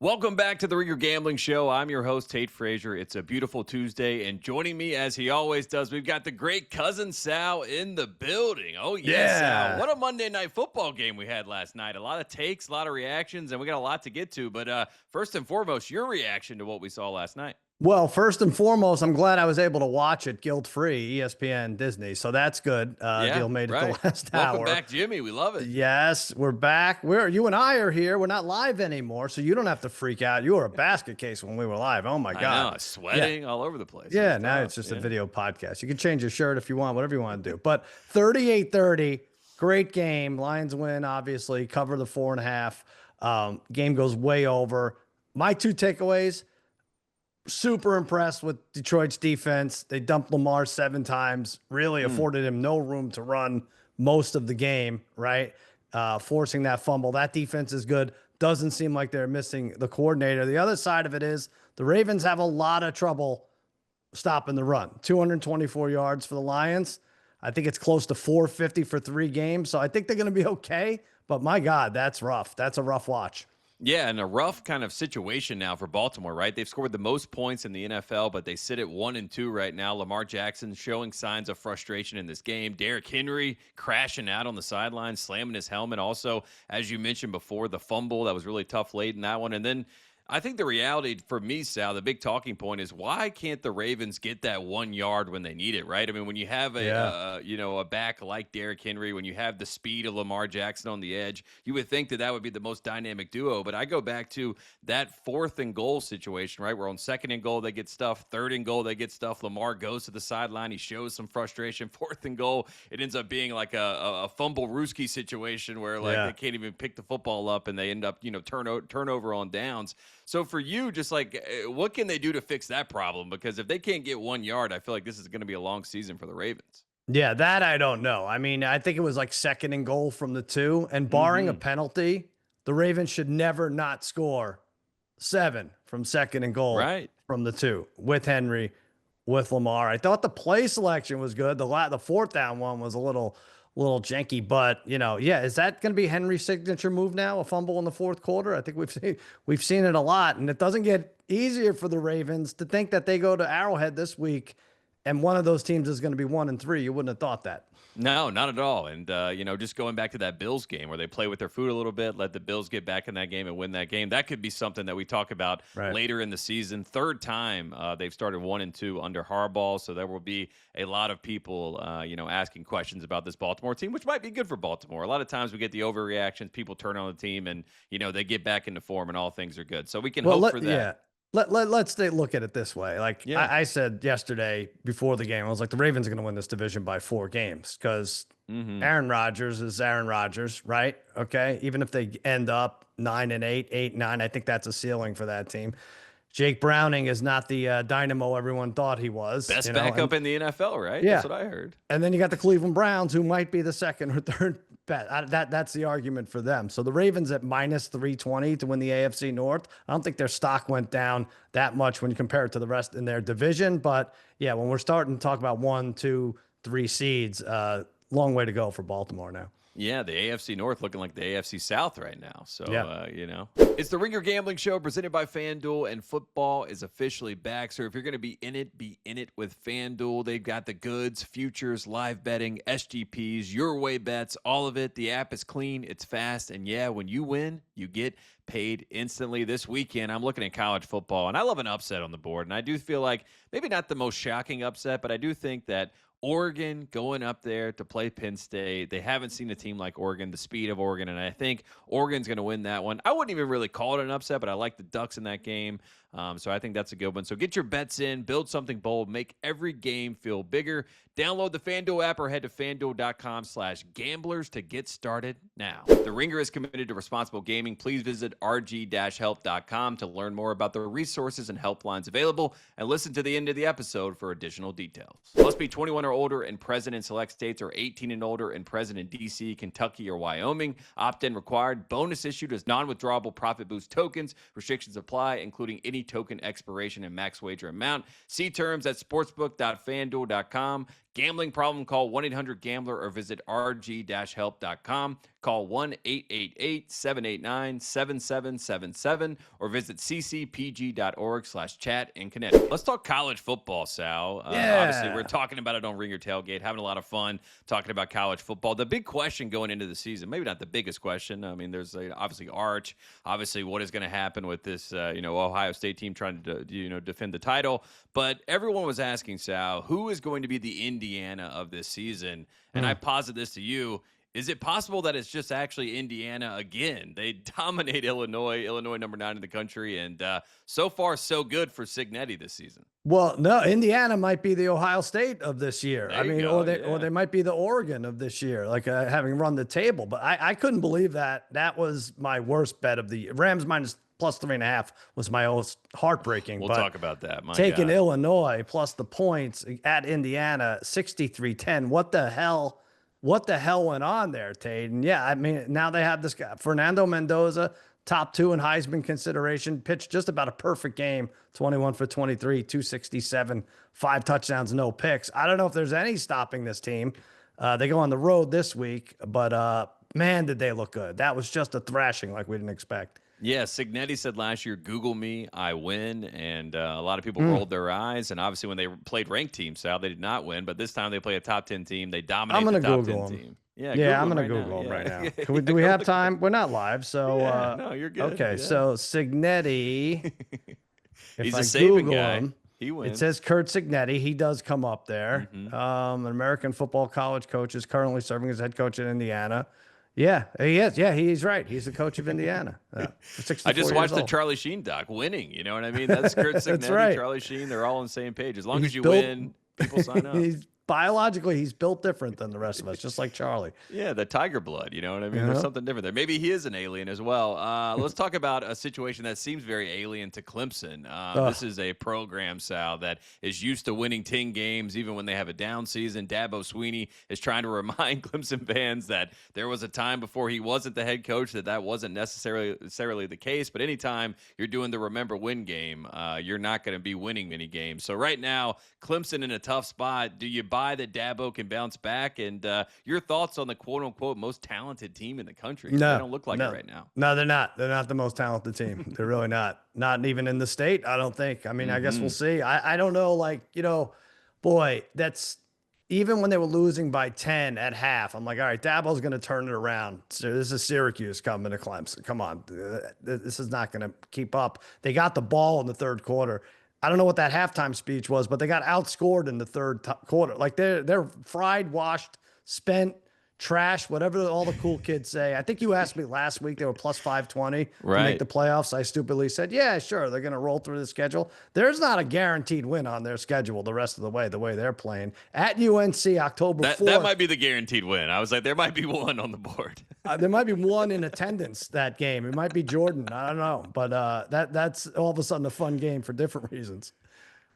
Welcome back to the Ringer Gambling Show. I'm your host, Tate Frazier. It's a beautiful Tuesday, and joining me, as he always does, we've got the great cousin Sal in the building. Oh, yes, Sal. What a Monday Night Football game we had last night. A lot of takes, a lot of reactions, and we got a lot to get to. But first and foremost, your reaction to what we saw last night. Well, first and foremost, I'm glad I was able to watch it guilt-free, ESPN, Disney. So that's good. Deal made it the last hour. Welcome back, Jimmy. We love it. Yes, we're back. You and I are here. We're not live anymore, so you don't have to freak out. You were a basket case when we were live. Oh, my God. I know, sweating all over the place. Yeah, now it's just a video podcast. You can change your shirt if you want, whatever you want to do. But 38-30, great game. Lions win, obviously, cover the 4.5. Game goes way over. My two takeaways: super impressed with Detroit's defense. They dumped Lamar 7 times, really afforded him no room to run most of the game, right? Forcing that fumble. That defense is good. Doesn't seem like they're missing the coordinator. The other side of it is the Ravens have a lot of trouble stopping the run. 224 yards for the Lions. I think it's close to 450 for 3 games. So I think they're going to be okay. But my God, that's rough. That's a rough watch. Yeah, and a rough kind of situation now for Baltimore, right? They've scored the most points in the NFL, but they sit at 1-2 right now. Lamar Jackson showing signs of frustration in this game. Derrick Henry crashing out on the sideline, slamming his helmet. Also, as you mentioned before, the fumble that was really tough late in that one. And then I think the reality for me, Sal, the big talking point is why can't the Ravens get that 1 yard when they need it, right? I mean, when you have a back like Derrick Henry, when you have the speed of Lamar Jackson on the edge, you would think that would be the most dynamic duo. But I go back to that 4th and goal situation, right? We're on 2nd and goal, they get stuffed. 3rd and goal, they get stuffed. Lamar goes to the sideline. He shows some frustration. 4th and goal, it ends up being like a fumble Rooski situation where they can't even pick the football up and they end up, turnover on downs. So for you, just what can they do to fix that problem? Because if they can't get 1 yard, I feel like this is going to be a long season for the Ravens. Yeah, that I don't know. I mean, I think it was like 2nd and goal from the 2, and barring a penalty, the Ravens should never not score 7 from 2nd and goal from the 2 with Henry, with Lamar. I thought the play selection was good. The 4th down one was a little janky, but is that going to be Henry's signature move now? A fumble in the 4th quarter? I think we've seen it a lot, and it doesn't get easier for the Ravens to think that they go to Arrowhead this week and one of those teams is going to be 1-3. You wouldn't have thought that. No, not at all. And, just going back to that Bills game where they play with their food a little bit, let the Bills get back in that game and win that game. That could be something that we talk about later in the season. 3rd time they've started 1-2 under Harbaugh. So there will be a lot of people, asking questions about this Baltimore team, which might be good for Baltimore. A lot of times we get the overreactions. People turn on the team and, they get back into form and all things are good. So we can hope for that. Yeah. Let's look at it this way. I said yesterday before the game, I was like, the Ravens are going to win this division by 4 games because Aaron Rodgers is Aaron Rodgers, right? Okay. Even if they end up 9-8, 8-9, I think that's a ceiling for that team. Jake Browning is not the dynamo everyone thought he was. Best backup in the NFL, right? Yeah. That's what I heard. And then you got the Cleveland Browns, who might be the 2nd or 3rd best. That's the argument for them. So the Ravens at -320 to win the AFC North. I don't think their stock went down that much when you compare it to the rest in their division. But yeah, when we're starting to talk about 1, 2, 3 seeds, long way to go for Baltimore now. Yeah, the AFC North looking like the AFC South right now. So, yeah. It's the Ringer Gambling Show presented by FanDuel, and football is officially back. So if you're going to be in it with FanDuel. They've got the goods, futures, live betting, SGPs, your way bets, all of it. The app is clean, it's fast, and when you win, you get paid instantly. This weekend, I'm looking at college football, and I love an upset on the board. And I do feel like maybe not the most shocking upset, but I do think that Oregon going up there to play Penn State. They haven't seen a team like Oregon, the speed of Oregon, and I think Oregon's going to win that one. I wouldn't even really call it an upset, but I like the Ducks in that game. So I think that's a good one. So get your bets in, build something bold, make every game feel bigger. Download the FanDuel app or head to FanDuel.com/gamblers to get started now. The Ringer is committed to responsible gaming. Please visit rg-help.com to learn more about the resources and helplines available and listen to the end of the episode for additional details. Must be 21 or older and present in select states, or 18 and older and present in D.C., Kentucky, or Wyoming. Opt-in required. Bonus issued as non-withdrawable profit boost tokens. Restrictions apply, including any token expiration and max wager amount. See terms at sportsbook.fanduel.com. Gambling problem, call 1-800-GAMBLER or visit rg-help.com. Call 1-888-789-7777 or visit ccpg.org/chat and connect. Let's talk college football, Sal. Obviously, we're talking about it on Ring Your Tailgate, having a lot of fun talking about college football. The big question going into the season, maybe not the biggest question. I mean, there's obviously Arch. Obviously, what is going to happen with this, Ohio State team trying to, defend the title. But everyone was asking, Sal, who is going to be the Indiana of this season? And I posit this to you. Is it possible that it's just actually Indiana again? They dominate Illinois number 9 in the country, and so far so good for Cignetti this season. Well, no, Indiana might be the Ohio State of this year. Or they might be the Oregon of this year, like having run the table. But I couldn't believe that. That was my worst bet of the year. Rams minus +3.5 was my most heartbreaking. We'll talk about that. Taking Illinois plus the points at Indiana, 63-10. What the hell went on there, Tate? And yeah, I mean, now they have this guy, Fernando Mendoza, top 2 in Heisman consideration, pitched just about a perfect game, 21 for 23, 267, 5 touchdowns, no picks. I don't know if there's any stopping this team. They go on the road this week, but man, did they look good. That was just a thrashing like we didn't expect. Yeah, Cignetti said last year, Google me, I win. And a lot of people rolled their eyes. And obviously when they played ranked teams, Sal, they did not win. But this time they play a top 10 team. They dominate the top 10 team. Yeah, I'm going to Google him right now. Do we have time? We're not live, so. No, you're good. Okay, so Cignetti. He's a Saban guy. He wins. It says Kurt Cignetti. He does come up there. An American football college coach, is currently serving as head coach in Indiana. Yeah, he is. Yeah, he's right. He's the coach of Indiana. I just watched the Charlie Sheen doc, winning. You know what I mean? That's Kurt Cignetti, That's right. Charlie Sheen. They're all on the same page. As long as you win, people sign up. Biologically, he's built different than the rest of us, just like Charlie. Yeah, the tiger blood, you know what I mean? There's something different there. Maybe he is an alien as well. Let's talk about a situation that seems very alien to Clemson. This is a program, Sal, that is used to winning 10 games even when they have a down season. Dabo Swinney is trying to remind Clemson fans that there was a time before he wasn't the head coach that wasn't necessarily the case. But anytime you're doing the remember win game, you're not going to be winning many games. So right now, Clemson in a tough spot. Do you buy that Dabo can bounce back? And your thoughts on the quote-unquote most talented team in the country? No, they don't look like it right now. No, they're not. They're not the most talented team. They're really not. Not even in the state, I don't think. I mean, I guess we'll see. I don't know. Boy, that's even when they were losing by 10 at half. I'm like, all right, Dabo's going to turn it around. So this is Syracuse coming to Clemson. Come on. This is not going to keep up. They got the ball in the third quarter. I don't know what that halftime speech was, but they got outscored in the third quarter. Like they're fried, washed, spent, trash, whatever all the cool kids say. I think you asked me last week, they were plus 520 to make the playoffs. I stupidly said, yeah, sure, they're going to roll through the schedule. There's not a guaranteed win on their schedule the rest of the way they're playing. At UNC, October 4th. That might be the guaranteed win. I was like, there might be one on the board. There might be one in attendance that game. It might be Jordan. I don't know. But that's all of a sudden a fun game for different reasons.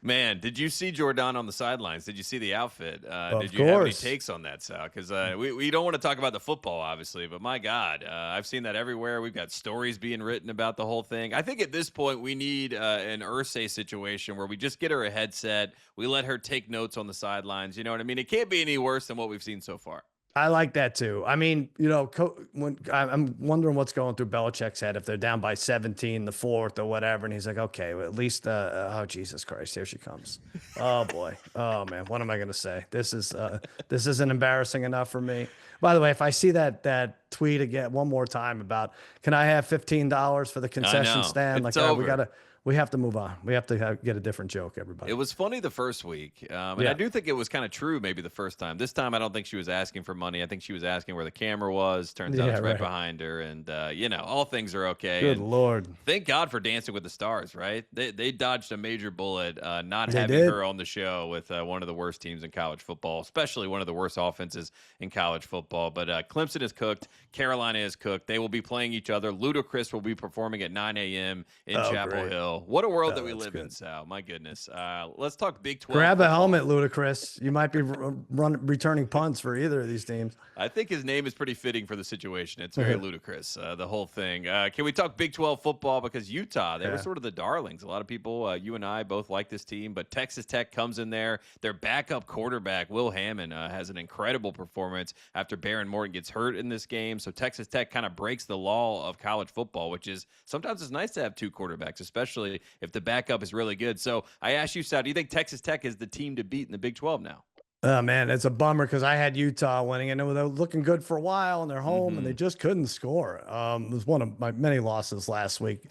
Man, did you see Jordan on the sidelines? Did you see the outfit? Did you course. have any takes on that, Sal? Because we don't want to talk about the football, obviously, but my God, I've seen that everywhere. We've got stories being written about the whole thing. I think at this point we need an Irsay situation where we just get her a headset. We let her take notes on the sidelines. You know what I mean? It can't be any worse than what we've seen so far. I like that too. I mean, when I'm wondering what's going through Belichick's head if they're down by 17, the fourth or whatever, and he's like, okay, well, at least, oh Jesus Christ, here she comes. Oh boy, oh man, what am I gonna say? This isn't embarrassing enough for me. By the way, if I see that tweet again one more time about can I have $15 for the concession stand? It's like over. we have to move on. We have to get a different joke, everybody. It was funny the first week, and I do think it was kind of true maybe the first time. This time, I don't think she was asking for money. I think she was asking where the camera was. Turns out it's right behind her, and all things are okay. Good Lord. Thank God for Dancing with the Stars, right? They dodged a major bullet not having her on the show with one of the worst teams in college football, especially one of the worst offenses in college football. But Clemson is cooked. Carolina is cooked. They will be playing each other. Ludacris will be performing at 9 a.m. in Chapel Hill. will. What a world that we That's live in, good. Sal. My goodness. Let's talk Big 12 Grab a football. helmet, Ludacris. You might be returning punts for either of these teams. I think his name is pretty fitting for the situation. It's very ludicrous, the whole thing. Can we talk Big 12 football? Because Utah, they were sort of the darlings. A lot of people, you and I both like this team, but Texas Tech comes in there. Their backup quarterback, Will Hammond, has an incredible performance after Baron Morton gets hurt in this game. So Texas Tech kind of breaks the law of college football, which is sometimes it's nice to have two quarterbacks, especially if the backup is really good. So I asked you, Sal, do you think Texas Tech is the team to beat in the Big 12 now? Oh man, it's a bummer because I had Utah winning and they were looking good for a while and they're home and they just couldn't score. It was one of my many losses last week.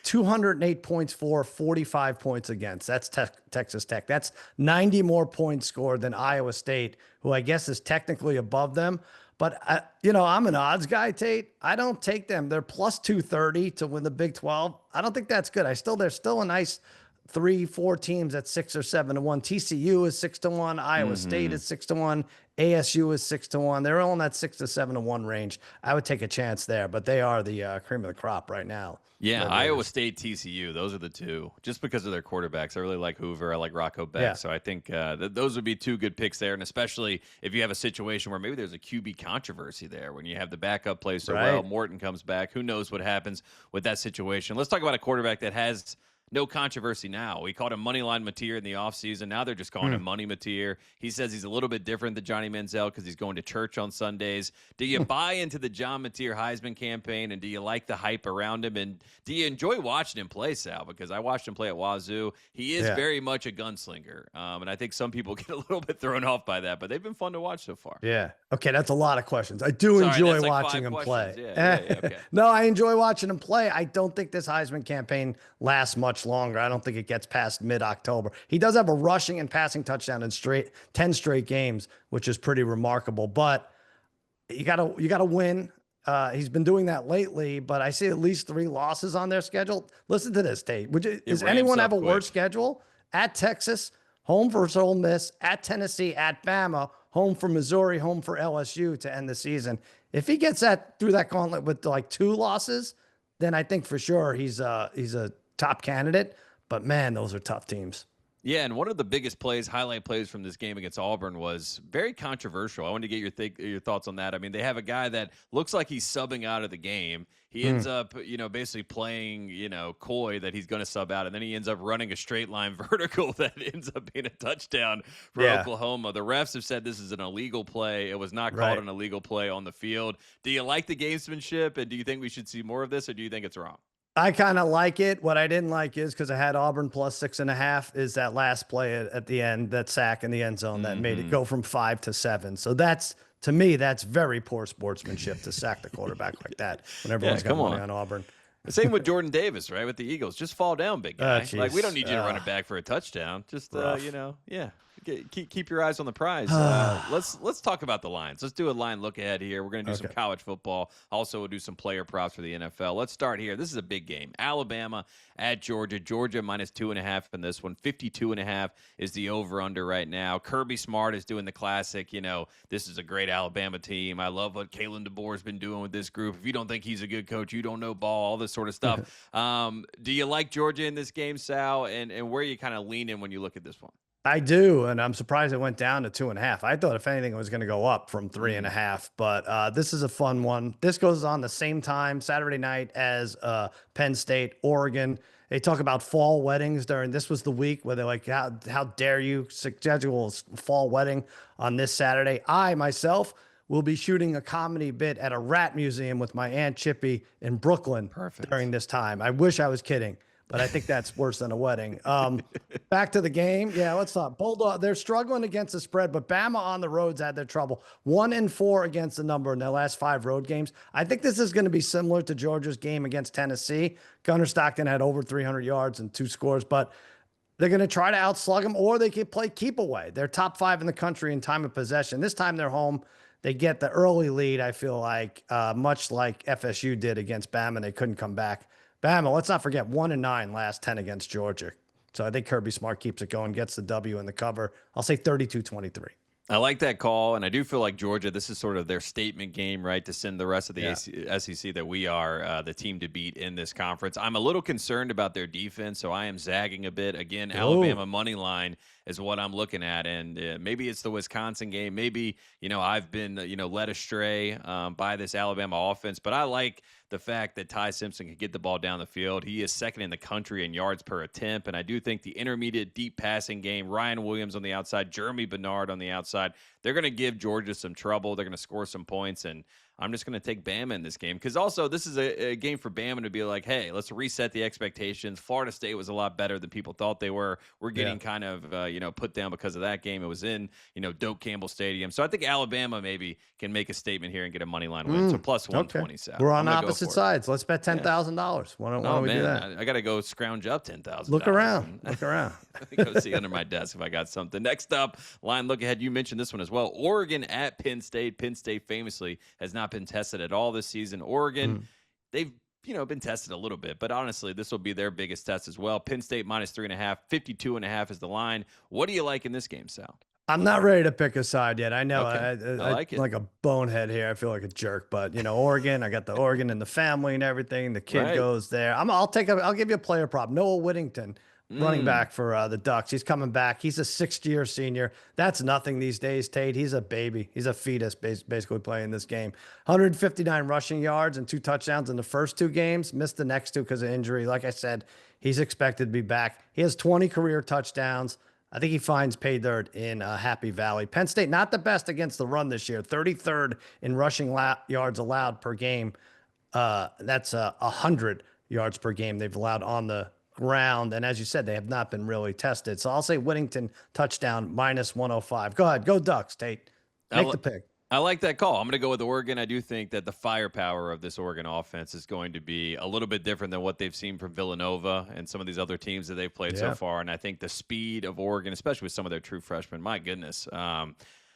208 points for, 45 points against. That's Texas Tech. That's 90 more points scored than Iowa State, who I guess is technically above them. But, I'm an odds guy, Tate. I don't take them. They're plus 230 to win the Big 12. I don't think that's good. There's still a nice 3-4 teams at 6 or 7-1. TCU is 6-1. Iowa State is 6-1. ASU is 6-1. They're all in that 6 to 7-1 range. I would take a chance there, but they are the cream of the crop right now. Yeah, Iowa State, TCU, those are the two. Just because of their quarterbacks, I really like Hoover. I like Rocco Beck. Yeah. So I think those would be two good picks there. And especially if you have a situation where maybe there's a QB controversy there when you have the backup play so well, Morton comes back. Who knows what happens with that situation? Let's talk about a quarterback that has no controversy now. We called him Moneyline Mateer in the offseason. Now they're just calling him Money Mateer. He says he's a little bit different than Johnny Manziel because he's going to church on Sundays. Do you buy into the John Mateer Heisman campaign, and do you like the hype around him? And do you enjoy watching him play, Sal? Because I watched him play at Wazoo. He is very much a gunslinger. And I think some people get a little bit thrown off by that, but they've been fun to watch so far. Yeah. Okay, that's a lot of questions. I do enjoy watching him play. Yeah, okay. No, I enjoy watching him play. I don't think this Heisman campaign lasts much longer. I don't think it gets past mid-October. He does have a rushing and passing touchdown in 10 straight games, which is pretty remarkable. But you gotta win. He's been doing that lately, but I see at least 3 losses on their schedule. Listen to this, Tate. Does anyone have a worse schedule? At Texas, home versus Ole Miss, at Tennessee, at Bama, home for Missouri, home for LSU to end the season. If he gets through that gauntlet with like 2 losses, then I think for sure he's a top candidate. But man, those are tough teams. Yeah, and one of the biggest highlight plays from this game against Auburn was very controversial. I wanted to get your thoughts on that. I mean, they have a guy that looks like he's subbing out of the game. He ends up, basically playing, coy that he's going to sub out, and then he ends up running a straight line vertical that ends up being a touchdown for Oklahoma. The refs have said this is an illegal play. It was not called an illegal play on the field. Do you like the gamesmanship, and do you think we should see more of this, or do you think it's wrong? I kind of like it. What I didn't like is because I had Auburn plus 6.5 is that last play at the end, that sack in the end zone that made it go from 5 to 7. So to me, that's very poor sportsmanship to sack the quarterback like that when everyone's got money on Auburn. Same with Jordan Davis, right? With the Eagles. Just fall down, big guy. Like, we don't need you to run it back for a touchdown. Just, keep your eyes on the prize. Let's talk about the lines. Let's do a line look ahead here. We're going to do some college football. Also, we'll do some player props for the NFL. Let's start here. This is a big game. Alabama at Georgia. Georgia minus 2.5 in this one. 52.5 is the over-under right now. Kirby Smart is doing the classic, this is a great Alabama team. I love what Kalen DeBoer's been doing with this group. If you don't think he's a good coach, you don't know ball, all this sort of stuff. Do you like Georgia in this game, Sal? And where are you kind of leaning when you look at this one? I do, and I'm surprised it went down to 2.5. I thought, if anything, it was going to go up from 3.5. But this is a fun one. This goes on the same time, Saturday night, as Penn State, Oregon. They talk about fall weddings this was the week where they're like, how dare you schedule a fall wedding on this Saturday? I, myself, will be shooting a comedy bit at a rat museum with my Aunt Chippy in Brooklyn during this time. I wish I was kidding, but I think that's worse than a wedding. Back to the game. Yeah, let's talk. Bulldog, they're struggling against the spread, but Bama on the roads had their trouble. 1-4 against the number in their last 5 road games. I think this is going to be similar to Georgia's game against Tennessee. Gunnar Stockton had over 300 yards and 2 scores, but they're going to try to outslug them, or they can play keep away. They're top 5 in the country in time of possession. This time they're home. They get the early lead, I feel like, much like FSU did against Bama, and they couldn't come back. Bama, let's not forget, 1-9 last 10 against Georgia. So I think Kirby Smart keeps it going, gets the W in the cover. I'll say 32-23. I like that call, and I do feel like Georgia, this is sort of their statement game, right, to send the rest of the Yeah. SEC that we are the team to beat in this conference. I'm a little concerned about their defense, so I am zagging a bit. Again, Oh, Alabama money line is what I'm looking at, and maybe it's the Wisconsin game. Maybe, I've been, led astray by this Alabama offense, but I like the fact that Ty Simpson can get the ball down the field. He is second in the country in yards per attempt, and I do think the intermediate deep passing game, Ryan Williams on the outside, Jeremy Bernard on the outside, they're going to give Georgia some trouble. They're going to score some points, and I'm just going to take Bama in this game because also this is a game for Bama to be like, hey, let's reset the expectations. Florida State was a lot better than people thought they were. We're getting kind of, put down because of that game. It was in, Doak Campbell Stadium. So I think Alabama maybe can make a statement here and get a money line win. So plus 120. okay. So We're on opposite sides. Let's bet $10,000. Why don't we do that? I got to go scrounge up $10,000. Look around. Look around. Go see under my desk if I got something. Next up, line look ahead. You mentioned this one as well. Oregon at Penn State. Penn State famously has not been tested at all this season. Oregon, they've been tested a little bit, but honestly, this will be their biggest test as well. Penn State minus 3.5, 52.5 is the line. What do you like in this game, Sal? I'm not ready to pick a side yet. I know Okay. I like it. like a bonehead here. I feel like a jerk, but Oregon, I got the Oregon in the family and everything. The kid goes there. I'll give you a player prop. Noah Whittington, running back for the Ducks. He's coming back. He's a 6th-year senior. That's nothing these days, Tate. He's a baby. He's a fetus basically playing this game. 159 rushing yards and 2 touchdowns in the first 2 games. Missed the next 2 because of injury. Like I said, he's expected to be back. He has 20 career touchdowns. I think he finds pay dirt in Happy Valley. Penn State, not the best against the run this year. 33rd in rushing yards allowed per game. That's 100 yards per game they've allowed on the ground. And as you said, they have not been really tested. So I'll say Whittington touchdown minus 105. Go ahead. Go Ducks, Tate. Make the pick. I like that call. I'm going to go with Oregon. I do think that the firepower of this Oregon offense is going to be a little bit different than what they've seen from Villanova and some of these other teams that they've played so far. And I think the speed of Oregon, especially with some of their true freshmen, my goodness.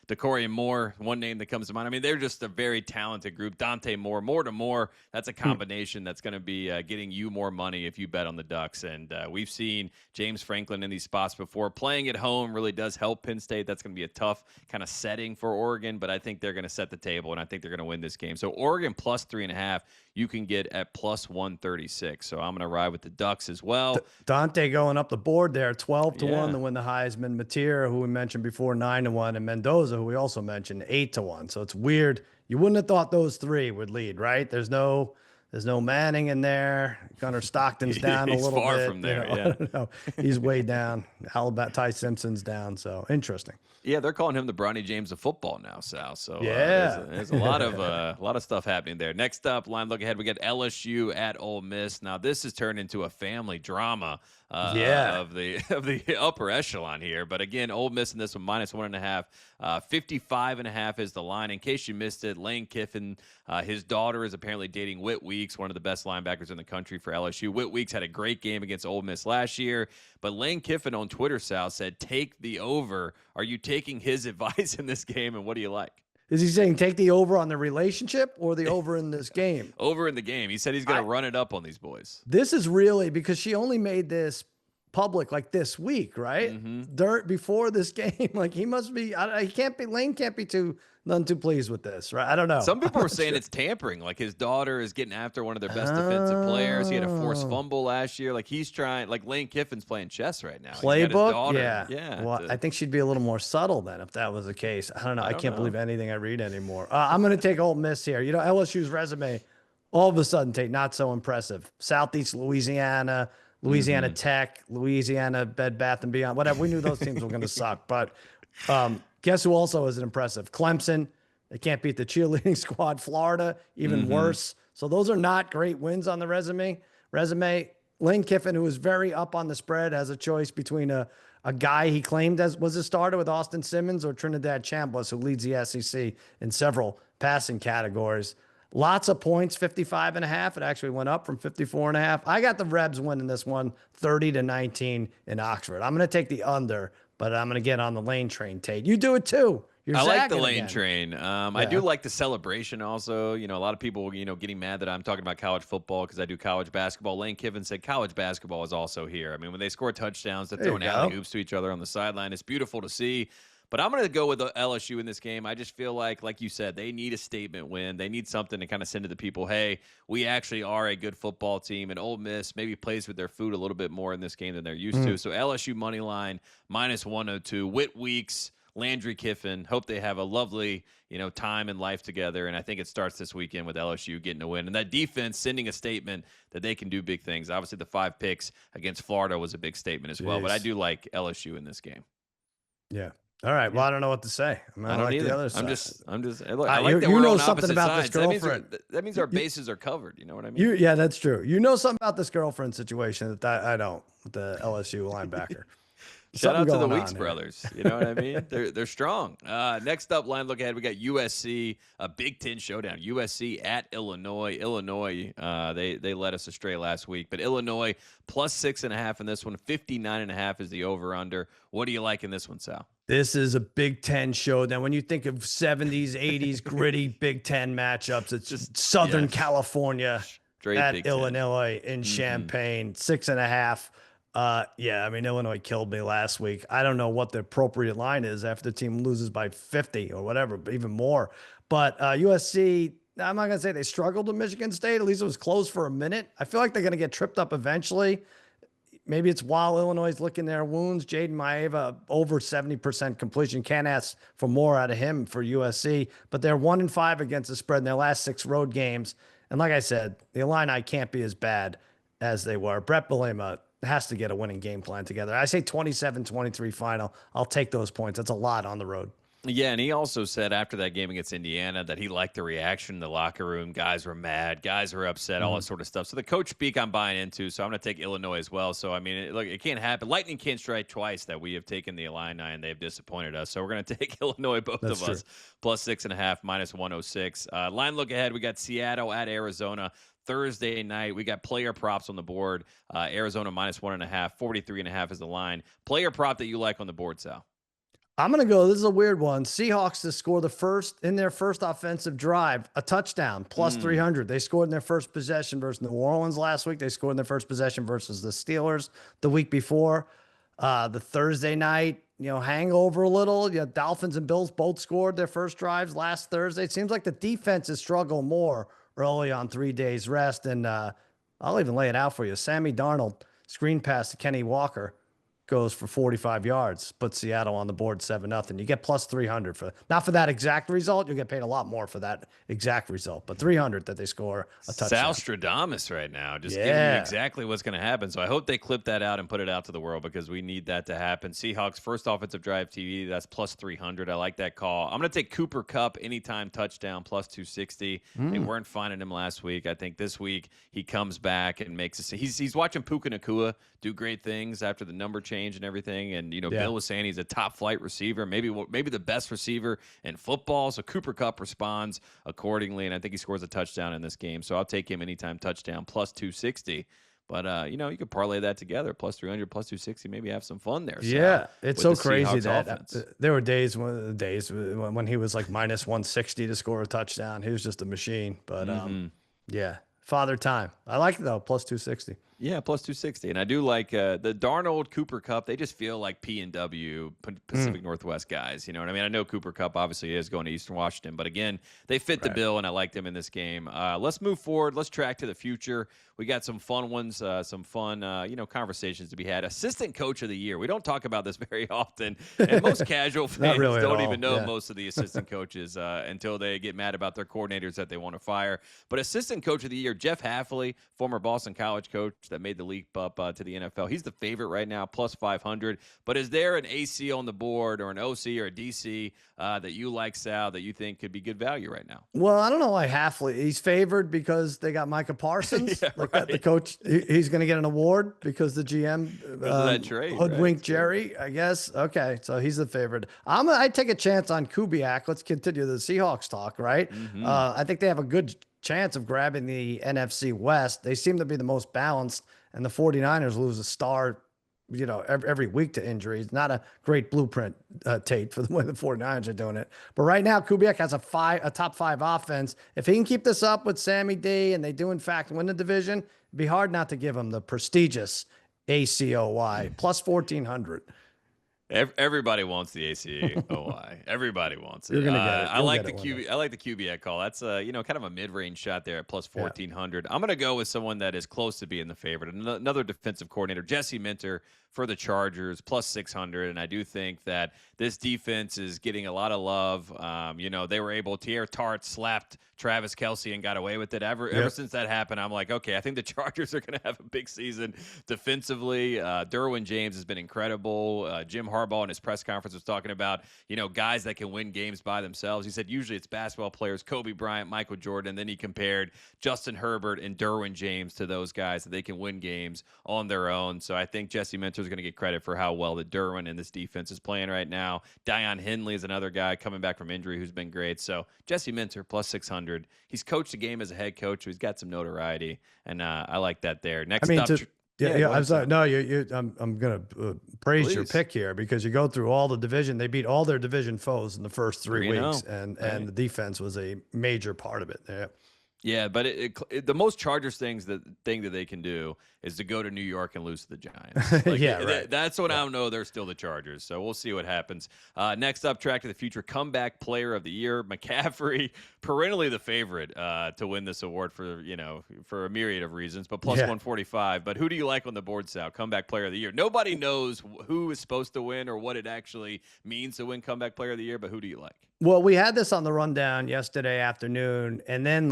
DeCorian Moore, one name that comes to mind. I mean, they're just a very talented group. Dante Moore, more to more. That's a combination that's going to be getting you more money if you bet on the Ducks. And we've seen James Franklin in these spots before. Playing at home really does help Penn State. That's going to be a tough kind of setting for Oregon, but I think they're going to set the table, and I think they're going to win this game. So Oregon plus 3.5, you can get at plus 136. So I'm going to ride with the Ducks as well. Dante going up the board there, 12-1 to win the Heisman. Mateer, who we mentioned before, 9-1, and Mendoza, who we also mentioned, 8-1. So it's weird. You wouldn't have thought those 3 would lead, right? There's no Manning in there. Gunnar Stockton's down a little bit. He's far from there. No, he's way down. Alabama, Ty Simpson's down. So interesting. Yeah, they're calling him the Bronny James of football now, Sal. So there's a lot of stuff happening there. Next up, line look ahead, we got LSU at Ole Miss. Now this has turned into a family drama of the upper echelon here. But again, Ole Miss in this one minus 1.5, 55.5 is the line. In case you missed it, Lane Kiffin, his daughter is apparently dating Whit Weeks, one of the best linebackers in the country for LSU. Whit Weeks had a great game against Ole Miss last year, but Lane Kiffin on Twitter, Sal, said, "Take the over." Are you taking his advice in this game, and what do you like? Is he saying take the over on the relationship or the over in this game? Over in the game. He said he's going to run it up on these boys. This is really because she only made this public like this week, right? Dirt before this game. Like he must be, Lane can't be none too pleased with this, right? I don't know. Some people are saying it's tampering. Like his daughter is getting after one of their best defensive players. He had a forced fumble last year. Like he's trying, like Lane Kiffin's playing chess right now. Playbook? Yeah. Well, I think she'd be a little more subtle then if that was the case. I don't know. I can't believe anything I read anymore. I'm going to take Ole Miss here. LSU's resume, all of a sudden, not so impressive. Southeast Louisiana, Louisiana Tech, Louisiana Bed Bath & Beyond, whatever. We knew those teams were going to suck. But guess who also isn't impressive? Clemson. They can't beat the cheerleading squad. Florida, even worse. So those are not great wins on the resume. Lane Kiffin, who is very up on the spread, has a choice between a guy he claimed was a starter with Austin Simmons or Trinidad Chambliss, who leads the SEC in several passing categories. Lots of points, 55.5. It actually went up from 54.5. I got the Rebs winning this one, 30-19 in Oxford. I'm going to take the under, but I'm going to get on the Lane train, Tate. You do it too. I like the Lane train. I do like the celebration also. A lot of people, getting mad that I'm talking about college football because I do college basketball. Lane Kiffin said college basketball is also here. I mean, when they score touchdowns, they're throwing alley hoops to each other on the sideline. It's beautiful to see. But But I'm going to go with LSU in this game. I just feel like you said, they need a statement win. They need something to kind of send to the people, hey, we actually are a good football team. And Ole Miss maybe plays with their food a little bit more in this game than they're used to. So LSU money line -102. Whit Weeks, Landry Kiffin. Hope they have a lovely, time and life together. And I think it starts this weekend with LSU getting a win. And that defense sending a statement that they can do big things. Obviously, the 5 picks against Florida was a big statement as well. But I do like LSU in this game. Yeah. All right. Well, I don't know what to say. I don't like either. The other side. I'm just. Look, I like that we're on something opposite about sides. this girlfriend. That means our bases are covered. You know what I mean? Yeah, that's true. You know something about this girlfriend situation that I don't. The LSU linebacker. Shout out to the Weeks here. brothers. You know what I mean? They're strong. Next up, line look ahead. We got USC, a Big Ten showdown. USC at Illinois. Illinois, they led us astray last week, but Illinois +6.5 in this one. 59.5 is the over/under. What do you like in this one, Sal? This is a Big Ten showdown. When you think of 70s, 80s gritty Big Ten matchups, it's just Southern California Straight at Big Illinois in Champaign. 6.5. I mean, Illinois killed me last week. I don't know what the appropriate line is after the team loses by 50 or whatever, but even more. But USC, I'm not going to say they struggled with Michigan State. At least it was close for a minute. I feel like they're going to get tripped up eventually. Maybe it's while Illinois is licking their wounds. Jaden Maeva, over 70% completion. Can't ask for more out of him for USC. But they're 1-5 against the spread in their last 6 road games. And like I said, the Illini can't be as bad as they were. Brett Bielema has to get a winning game plan together. I say 27-23 final. I'll take those points. That's a lot on the road. Yeah, and he also said after that game against Indiana that he liked the reaction in the locker room. Guys were mad. Guys were upset, all that sort of stuff. So the coach speak I'm buying into, so I'm going to take Illinois as well. So, I mean, look, it can't happen. Lightning can't strike twice that we have taken the Illini, and they've disappointed us. So we're going to take Illinois, both That's of us, +6.5, -106. Line look ahead, we got Seattle at Arizona. Thursday night, we got player props on the board. Arizona -1.5, 43.5 is the line. Player prop that you like on the board, Sal? I'm going to go. This is a weird one. Seahawks to score in their first offensive drive, a touchdown, +300. They scored in their first possession versus New Orleans last week. They scored in their first possession versus the Steelers the week before. The Thursday night, hangover a little. Dolphins and Bills both scored their first drives last Thursday. It seems like the defenses struggle more early on 3 days rest. And I'll even lay it out for you. Sammy Darnold, screen pass to Kenny Walker, goes for 45 yards, puts Seattle on the board 7-0. You get +300 not for that exact result. You'll get paid a lot more for that exact result, but 300 that they score a touchdown. Sal Stradamus right now, just giving you exactly what's going to happen. So I hope they clip that out and put it out to the world because we need that to happen. Seahawks first offensive drive TV, that's +300. I like that call. I'm going to take Cooper Kupp anytime touchdown +260. They weren't finding him last week. I think this week he comes back and makes a. He's watching Puka Nacua do great things after the number change and everything. And, Bill was saying he's a top flight receiver, maybe the best receiver in football. So Cooper Kupp responds accordingly. And I think he scores a touchdown in this game. So I'll take him anytime touchdown +260. But, you could parlay that together, +300, +260, maybe have some fun there. Yeah, it's so crazy that offense. There were days when he was like -160 to score a touchdown. He was just a machine. But, father time. I like it, though, +260. Yeah, +260. And I do like the Darnold, Cooper Kupp. They just feel like P&W, Pacific Northwest guys. You know what I mean? I know Cooper Kupp obviously is going to Eastern Washington, but again, they fit the bill, and I like them in this game. Let's move forward. Let's track to the future. We got some fun ones, some fun, conversations to be had. Assistant Coach of the Year. We don't talk about this very often, and most casual fans don't even know most of the assistant coaches until they get mad about their coordinators that they want to fire. But Assistant Coach of the Year, Jeff Hafley, former Boston College coach that made the leap up to the NFL. He's the favorite right now, +500. But is there an AC on the board or an OC or a DC that you like, Sal, that you think could be good value right now? Well, I don't know why Hafley. He's favored because they got Micah Parsons. The coach, he's going to get an award because the GM hoodwinked Jerry, I guess. Okay, so he's the favorite. I take a chance on Kubiak. Let's continue the Seahawks talk, right? I think they have a good chance of grabbing the NFC West. They seem to be the most balanced, and the 49ers lose a star, every week to injuries. Not a great blueprint, Tate, for the way the 49ers are doing it. But right now, Kubiak has a top 5 offense. If he can keep this up with Sammy D, and they do, in fact, win the division, it'd be hard not to give him the prestigious ACOY, +1,400. Everybody wants the ACOY. Everybody wants You're it. gonna get it. I You'll like get the it one day. QB. I like the QB call. That's kind of a mid-range shot there at plus Yeah. 1400. I'm gonna go with someone that is close to being the favorite. Another defensive coordinator, Jesse Minter for the Chargers, plus 600. And I do think that this defense is getting a lot of love. They were able. Tierra Tart slapped Travis Kelce and got away with it. Ever since that happened, I'm like, okay, I think the Chargers are going to have a big season defensively. Derwin James has been incredible. Jim Harbaugh in his press conference was talking about, guys that can win games by themselves. He said usually it's basketball players, Kobe Bryant, Michael Jordan. Then he compared Justin Herbert and Derwin James to those guys that they can win games on their own. So I think Jesse Minter is going to get credit for how well that Derwin and this defense is playing right now. Dion Henley is another guy coming back from injury who's been great. So Jesse Minter plus 600. He's coached the game as a head coach, so he's got some notoriety, and I like that there. Next up. I'm sorry. No, I'm gonna praise your Please. pick here because you go through all the division. They beat all their division foes in the first 3 3-0. weeks, and the defense was a major part of it. Yeah. Yeah, but the most Chargers thing that they can do is to go to New York and lose to the Giants. Yeah, right. That's when I know they're still the Chargers. So we'll see what happens. Next up, Track to the Future Comeback Player of the Year, McCaffrey, perennially the favorite to win this award for a myriad of reasons, but plus 145. But who do you like on the board, Sal? Comeback Player of the Year. Nobody knows who is supposed to win or what it actually means to win Comeback Player of the Year, but who do you like? Well, we had this on the rundown yesterday afternoon, and then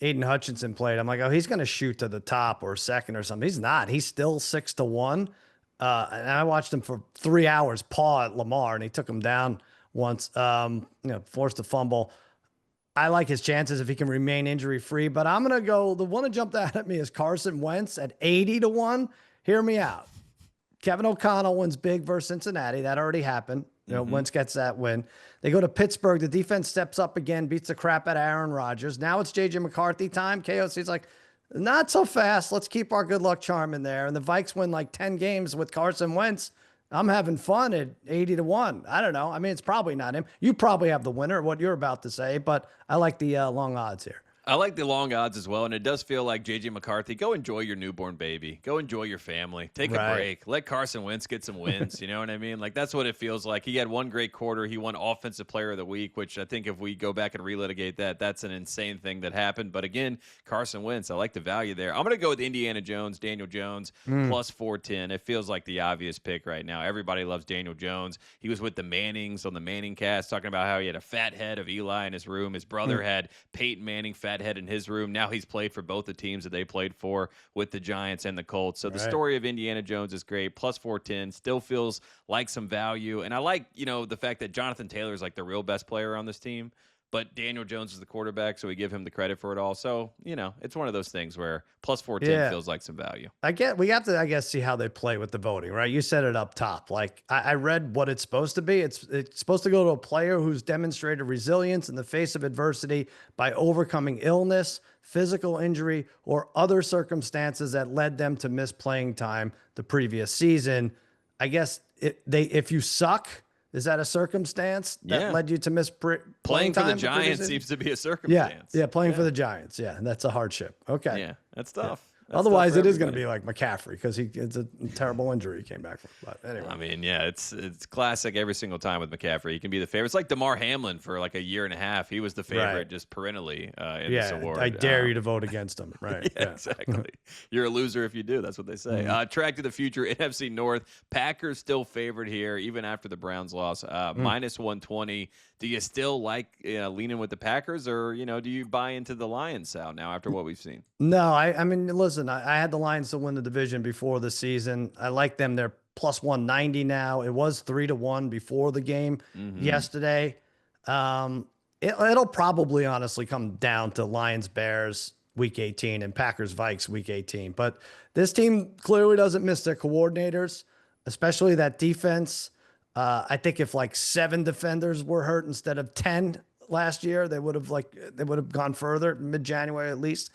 Aiden Hutchinson played. I'm like, oh, he's going to shoot to the top or second or something. He's not. He's still 6-1. And I watched him for 3 hours paw at Lamar, and he took him down once, forced a fumble. I like his chances if he can remain injury free, but I'm going to go. The one that jumped out at me is Carson Wentz at 80-1. Hear me out. Kevin O'Connell wins big versus Cincinnati. That already happened. Wentz gets that win. They go to Pittsburgh. The defense steps up again, beats the crap out of Aaron Rodgers. Now it's J.J. McCarthy time. KOC's like, not so fast. Let's keep our good luck charm in there. And the Vikes win 10 games with Carson Wentz. I'm having fun at 80-1. I don't know. I mean, it's probably not him. You probably have the winner, what you're about to say, but I like the long odds here. I like the long odds as well, and it does feel like J.J. McCarthy, go enjoy your newborn baby. Go enjoy your family. Take a break. Let Carson Wentz get some wins. You know what I mean? That's what it feels like. He had one great quarter. He won Offensive Player of the Week, which I think if we go back and relitigate that, that's an insane thing that happened. But again, Carson Wentz, I like the value there. I'm going to go with Indiana Jones, Daniel Jones, plus 410. It feels like the obvious pick right now. Everybody loves Daniel Jones. He was with the Mannings on the Manning cast, talking about how he had a fat head of Eli in his room. His brother had Peyton Manning, fat head in his room. Now he's played for both the teams that they played for with the Giants and the Colts. So the story of Indiana Jones is great. Plus 410 still feels like some value. And I like, the fact that Jonathan Taylor is the real best player on this team, but Daniel Jones is the quarterback, so we give him the credit for it all. So, it's one of those things where plus 410 feels like some value. We have to, I guess, see how they play with the voting, right? You said it up top. I read what it's supposed to be. It's supposed to go to a player who's demonstrated resilience in the face of adversity by overcoming illness, physical injury, or other circumstances that led them to miss playing time the previous season. I guess if you suck, is that a circumstance that led you to miss playing time for the Giants seems to be a circumstance. Yeah, playing for the Giants. Yeah, that's a hardship. Okay. Yeah, that's tough. Otherwise, it is going to be like McCaffrey because it's a terrible injury he came back from. But anyway, I mean, it's classic every single time with McCaffrey. He can be the favorite. It's like DeMar Hamlin for a year and a half. He was the favorite just perennially in this award. I dare you to vote against him. Right? Exactly. You're a loser if you do. That's what they say. Track to the Future, NFC North. Packers still favored here, even after the Browns loss. Minus 120. Do you still like leaning with the Packers, or do you buy into the Lions, Sal, now after what we've seen? No, I mean, listen, I had the Lions to win the division before the season. I like them. They're plus 190 now. It was 3-1 before the game yesterday. It'll probably honestly come down to Lions Bears week 18 and Packers Vikes week 18. But this team clearly doesn't miss their coordinators, especially that defense. I think if 7 defenders were hurt instead of 10 last year, they would have gone further mid-January at least.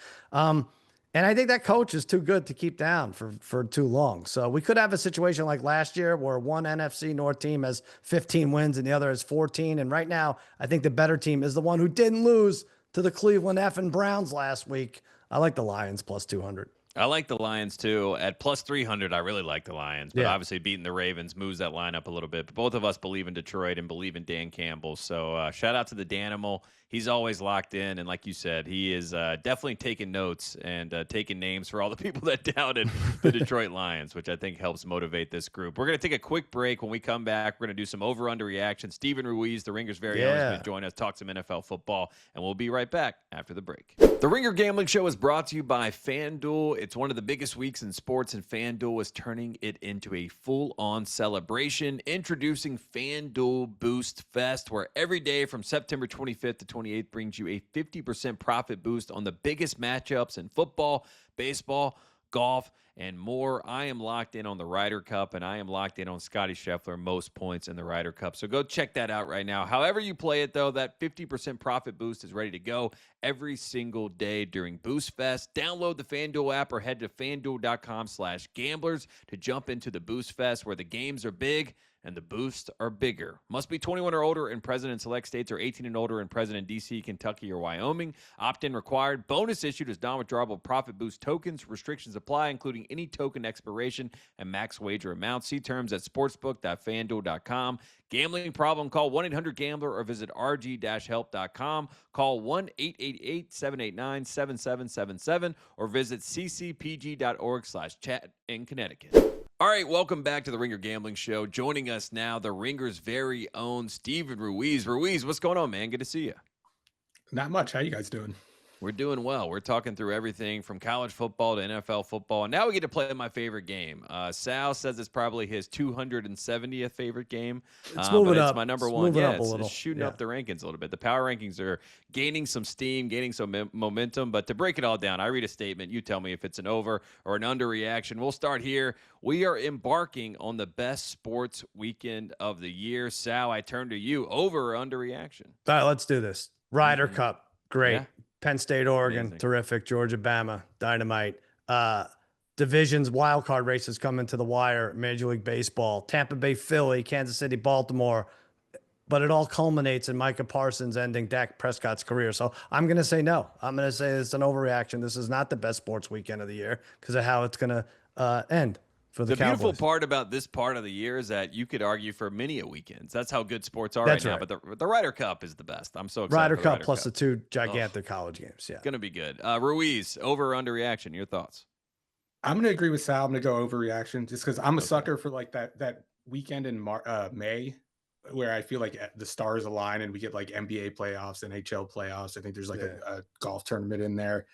And I think that coach is too good to keep down for too long. So we could have a situation like last year where one NFC North team has 15 wins and the other has 14. And right now, I think the better team is the one who didn't lose to the Cleveland effing Browns last week. I like the Lions plus 200. I like the Lions too. At plus 300, I really like the Lions, but Yeah. obviously beating the Ravens moves that line up a little bit. But both of us believe in Detroit and believe in Dan Campbell. So shout out to the Danimal. He's always locked in. And like you said, he is definitely taking notes and taking names for all the people that doubted the Detroit Lions, which I think helps motivate this group. We're going to take a quick break. When we come back, we're going to do some over-under reaction. Steven Ruiz, the Ringer's very own, is going to join us, talk some NFL football, and we'll be right back after the break. The Ringer Gambling Show is brought to you by FanDuel. It's one of the biggest weeks in sports, and FanDuel is turning it into a full-on celebration. Introducing FanDuel Boost Fest, where every day from September 25th to 28th brings you a 50% profit boost on the biggest matchups in football, baseball, golf, and more. I am locked in on the Ryder Cup, and I am locked in on Scotty Scheffler most points in the Ryder Cup. So go check that out right now. However you play it, though, that 50% profit boost is ready to go every single day during Boost Fest. Download the FanDuel app or head to FanDuel.com/gamblers to jump into the Boost Fest, where the games are big and the boosts are bigger. Must be 21 or older and present in select states, or 18 and older and present in D.C., Kentucky, or Wyoming. Opt-in required. Bonus issued as non-withdrawable profit boost tokens. Restrictions apply, including any token expiration and max wager amount. See terms at sportsbook.fanduel.com. Gambling problem? Call 1-800-GAMBLER or visit rg-help.com. Call 1-888-789-7777 or visit ccpg.org/chat in Connecticut. All right, welcome back to the Ringer Gambling Show. Joining us now, the Ringer's very own Steven Ruiz. Ruiz, what's going on, man? Good to see you. Not much. How you guys doing? We're doing well. We're talking through everything from college football to NFL football. And now we get to play my favorite game. Sal says it's probably his 270th favorite game. It's moving up. It's my number one. Yeah, it's shooting up the rankings a little bit. The power rankings are gaining some steam, gaining some momentum. But to break it all down, I read a statement. You tell me if it's an over or an under reaction. We'll start here. We are embarking on the best sports weekend of the year. Sal, I turn to you. Over or under reaction? All right, let's do this. Ryder Cup. Great. Yeah. Penn State, Oregon, Amazing. Terrific. Georgia, Bama, dynamite. Divisions, wild card races coming to the wire. Major League Baseball, Tampa Bay, Philly, Kansas City, Baltimore. But it all culminates in Micah Parsons ending Dak Prescott's career. So I'm going to say no. I'm going to say it's an overreaction. This is not the best sports weekend of the year because of how it's going to end. For the beautiful Cowboys. part about this part of the year is that you could argue for many a weekends. That's how good sports are That's right now. right. But the Ryder Cup is the best. I'm so excited. Ryder for Cup Ryder plus Cup. the two gigantic college games. Yeah. Going to be good. Ruiz, over or under reaction? Your thoughts? I'm going to agree with Sal. I'm going to go overreaction just because I'm a sucker for like that weekend in May where I feel like the stars align and we get like NBA playoffs, NHL playoffs. I think there's like a golf tournament in there.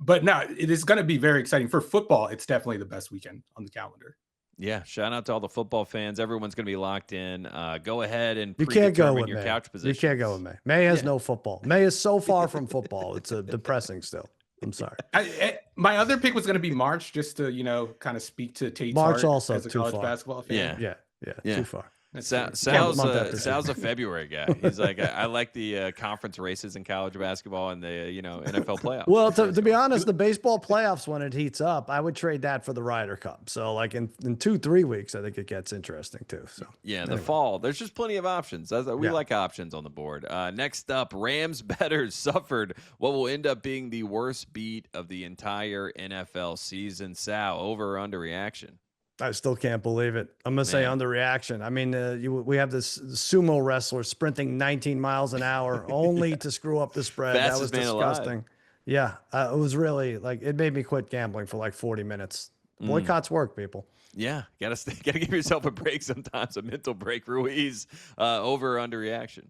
But no, it is going to be very exciting. For football, it's definitely the best weekend on the calendar. Yeah, shout out to all the football fans. Everyone's going to be locked in. Go ahead and you can't go with your May. couch position. You can't go with May. May has no football. May is so far from football. It's depressing still. I'm sorry. My other pick was going to be March, just to kind of speak to Tate's March heart also as a too college far. basketball fan. Yeah, too far. Sal's a February guy. He's like, I like the conference races in college basketball and the NFL playoffs. Well, to be honest, the baseball playoffs, when it heats up, I would trade that for the Ryder Cup. So like in 2-3 weeks, I think it gets interesting too. So the fall, there's just plenty of options. We like options on the board. Next up, Rams bettors suffered what will end up being the worst beat of the entire NFL season. Sal, over or under reaction? I still can't believe it. I'm going to say underreaction. I mean, we have this sumo wrestler sprinting 19 miles an hour only to screw up the spread. That was disgusting. Alive. Yeah, it was really like it made me quit gambling for like 40 minutes. Boycotts work, people. Yeah, gotta give yourself a break sometimes, a mental break. Ruiz, over or underreaction?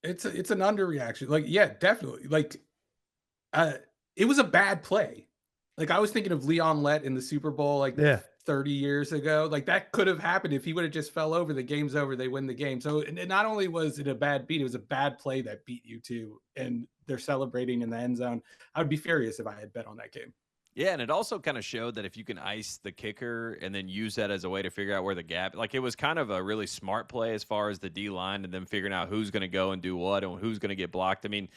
It's an underreaction. Like, yeah, definitely. Like, it was a bad play. Like, I was thinking of Leon Lett in the Super Bowl, like 30 years ago. Like, that could have happened if he would have just fell over. The game's over. They win the game. So, and not only was it a bad beat, it was a bad play that beat you too. And they're celebrating in the end zone. I would be furious if I had bet on that game. Yeah, and it also kind of showed that if you can ice the kicker and then use that as a way to figure out where the gap, like it was kind of a really smart play as far as the D-line and then figuring out who's going to go and do what and who's going to get blocked. I mean,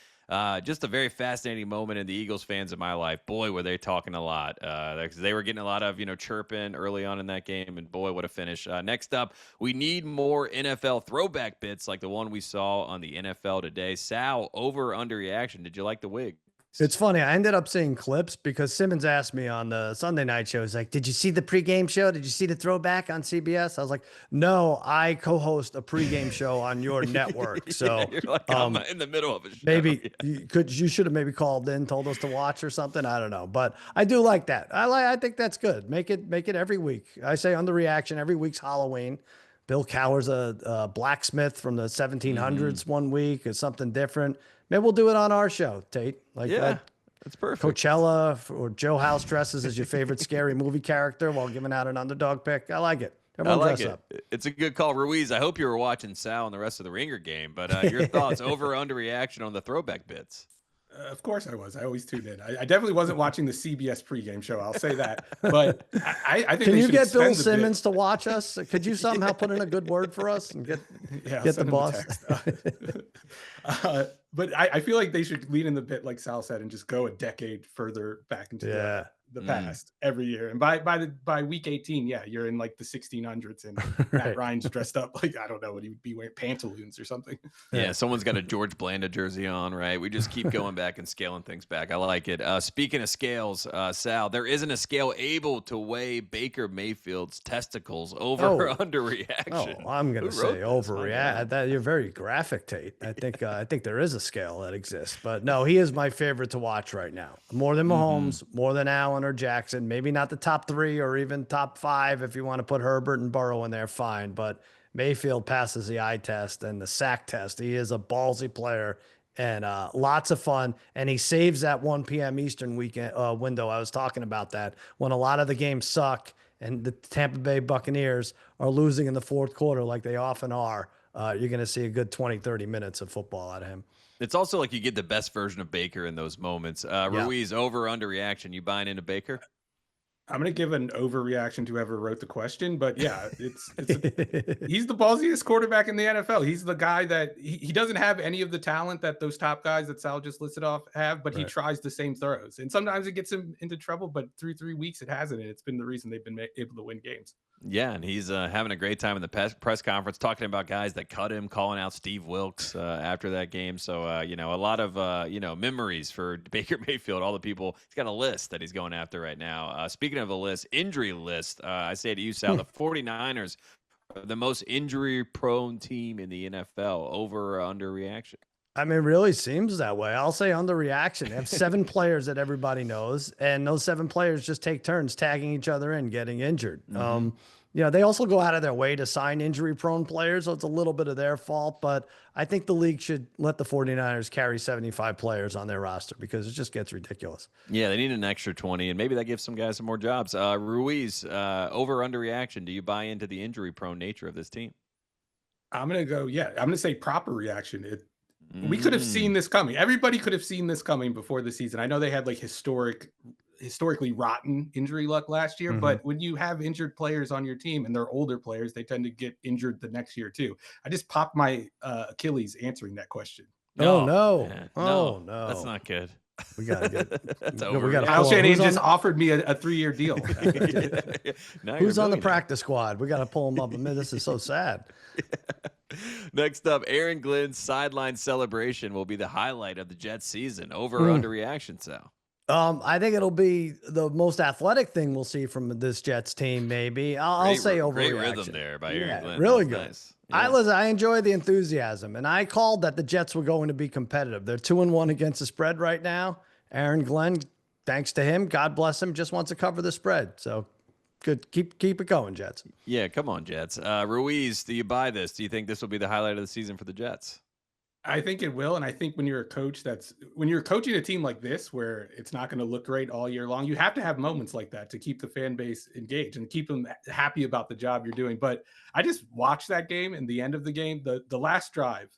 just a very fascinating moment in the Eagles fans in my life. Boy, were they talking a lot. They were getting a lot of, chirping early on in that game, and boy, what a finish. Next up, we need more NFL throwback bits like the one we saw on the NFL Today. Sal, over or under reaction? Did you like the wig? It's funny. I ended up seeing clips because Simmons asked me on the Sunday night show. He's like, "Did you see the pregame show? Did you see the throwback on CBS?" I was like, "No, I co-host a pregame show on your network." So you're like, I'm in the middle of a show. maybe you should have maybe called in, told us to watch or something. I don't know, but I do like that. I think that's good. Make it every week. I say Underreaction. Every week's Halloween. Bill Cowher's a blacksmith from the 1700s one week or something different. Maybe we'll do it on our show, Tate. Like that's perfect. Coachella or Joe House dresses as your favorite scary movie character while giving out an underdog pick. I like it. Everyone dress up. It's a good call. Ruiz, I hope you were watching Sal and the rest of the Ringer game, but your thoughts over underreaction on the throwback bits? Of course I was. I always tuned in. I definitely wasn't watching the CBS pregame show. I'll say that. But I think can you get Bill Simmons to watch us? Could you somehow put in a good word for us and get the boss? But I feel like they should lead in the bit, like Sal said, and just go a decade further back into the past every year. And by week 18, you're in like the 1600s, and Matt Ryan's dressed up like, I don't know what he would be wearing, pantaloons or something. Yeah, someone's got a George Blanda jersey on, right? We just keep going back and scaling things back. I like it. Speaking of scales, Sal, there isn't a scale able to weigh Baker Mayfield's testicles over or underreaction. Oh, I'm gonna say overreact. That you're very graphic, Tate. I think there is a scale that exists, but no, he is my favorite to watch right now. More than Mahomes, more than Allen or Jackson. Maybe not the top 3 or even top 5 if you want to put Herbert and Burrow in there. Fine, but Mayfield passes the eye test and the sack test. He is a ballsy player and lots of fun. And he saves that 1 p.m. Eastern weekend window. I was talking about that when a lot of the games suck and the Tampa Bay Buccaneers are losing in the fourth quarter like they often are. You're going to see a good 20, 30 minutes of football out of him. It's also like you get the best version of Baker in those moments. Ruiz, over underreaction. You buying into Baker? I'm going to give an overreaction to whoever wrote the question, but yeah, he's the ballsiest quarterback in the NFL. He's the guy that he doesn't have any of the talent that those top guys that Sal just listed off have, but he tries the same throws. And sometimes it gets him into trouble, but through 3 weeks, it hasn't. And it's been the reason they've been able to win games. Yeah, and he's having a great time in the press conference, talking about guys that cut him, calling out Steve Wilkes after that game. So, a lot of, memories for Baker Mayfield, all the people. He's got a list that he's going after right now. Speaking of a list, injury list, I say to you, Sal, the 49ers are the most injury-prone team in the NFL, over or under reaction. I mean, it really seems that way. I'll say underreaction. They have 7 players that everybody knows, and those 7 players just take turns tagging each other in, getting injured. They also go out of their way to sign injury-prone players, so it's a little bit of their fault, but I think the league should let the 49ers carry 75 players on their roster because it just gets ridiculous. Yeah, they need an extra 20, and maybe that gives some guys some more jobs. Ruiz, over underreaction. Do you buy into the injury-prone nature of this team? I'm going to go, I'm going to say proper reaction. We could have seen this coming. Everybody could have seen this coming before the season. I know they had like historically rotten injury luck last year, but when you have injured players on your team and they're older players, they tend to get injured the next year too. I just popped my Achilles answering that question. No. That's not good. We got to get that's over. Al Shanahan just offered me a 3-year deal. Who's on the practice squad? We got to pull him up. This is so sad. Next up, Aaron Glenn's sideline celebration will be the highlight of the Jets season. Over or under reaction, Sal? I think it'll be the most athletic thing we'll see from this Jets team. Maybe I'll say overreaction. Great rhythm there by Aaron Glenn. Really good. Nice. Yeah. I enjoy the enthusiasm, and I called that the Jets were going to be competitive. They're 2-1 against the spread right now. Aaron Glenn, thanks to him, God bless him, just wants to cover the spread. So good, keep it going, Jets. Yeah, come on, Jets. Ruiz, do you buy this? Do you think this will be the highlight of the season for the Jets? I think it will. And I think when you're a coach, when you're coaching a team like this, where it's not going to look great all year long, you have to have moments like that to keep the fan base engaged and keep them happy about the job you're doing. But I just watched that game, and the end of the game, the last drive,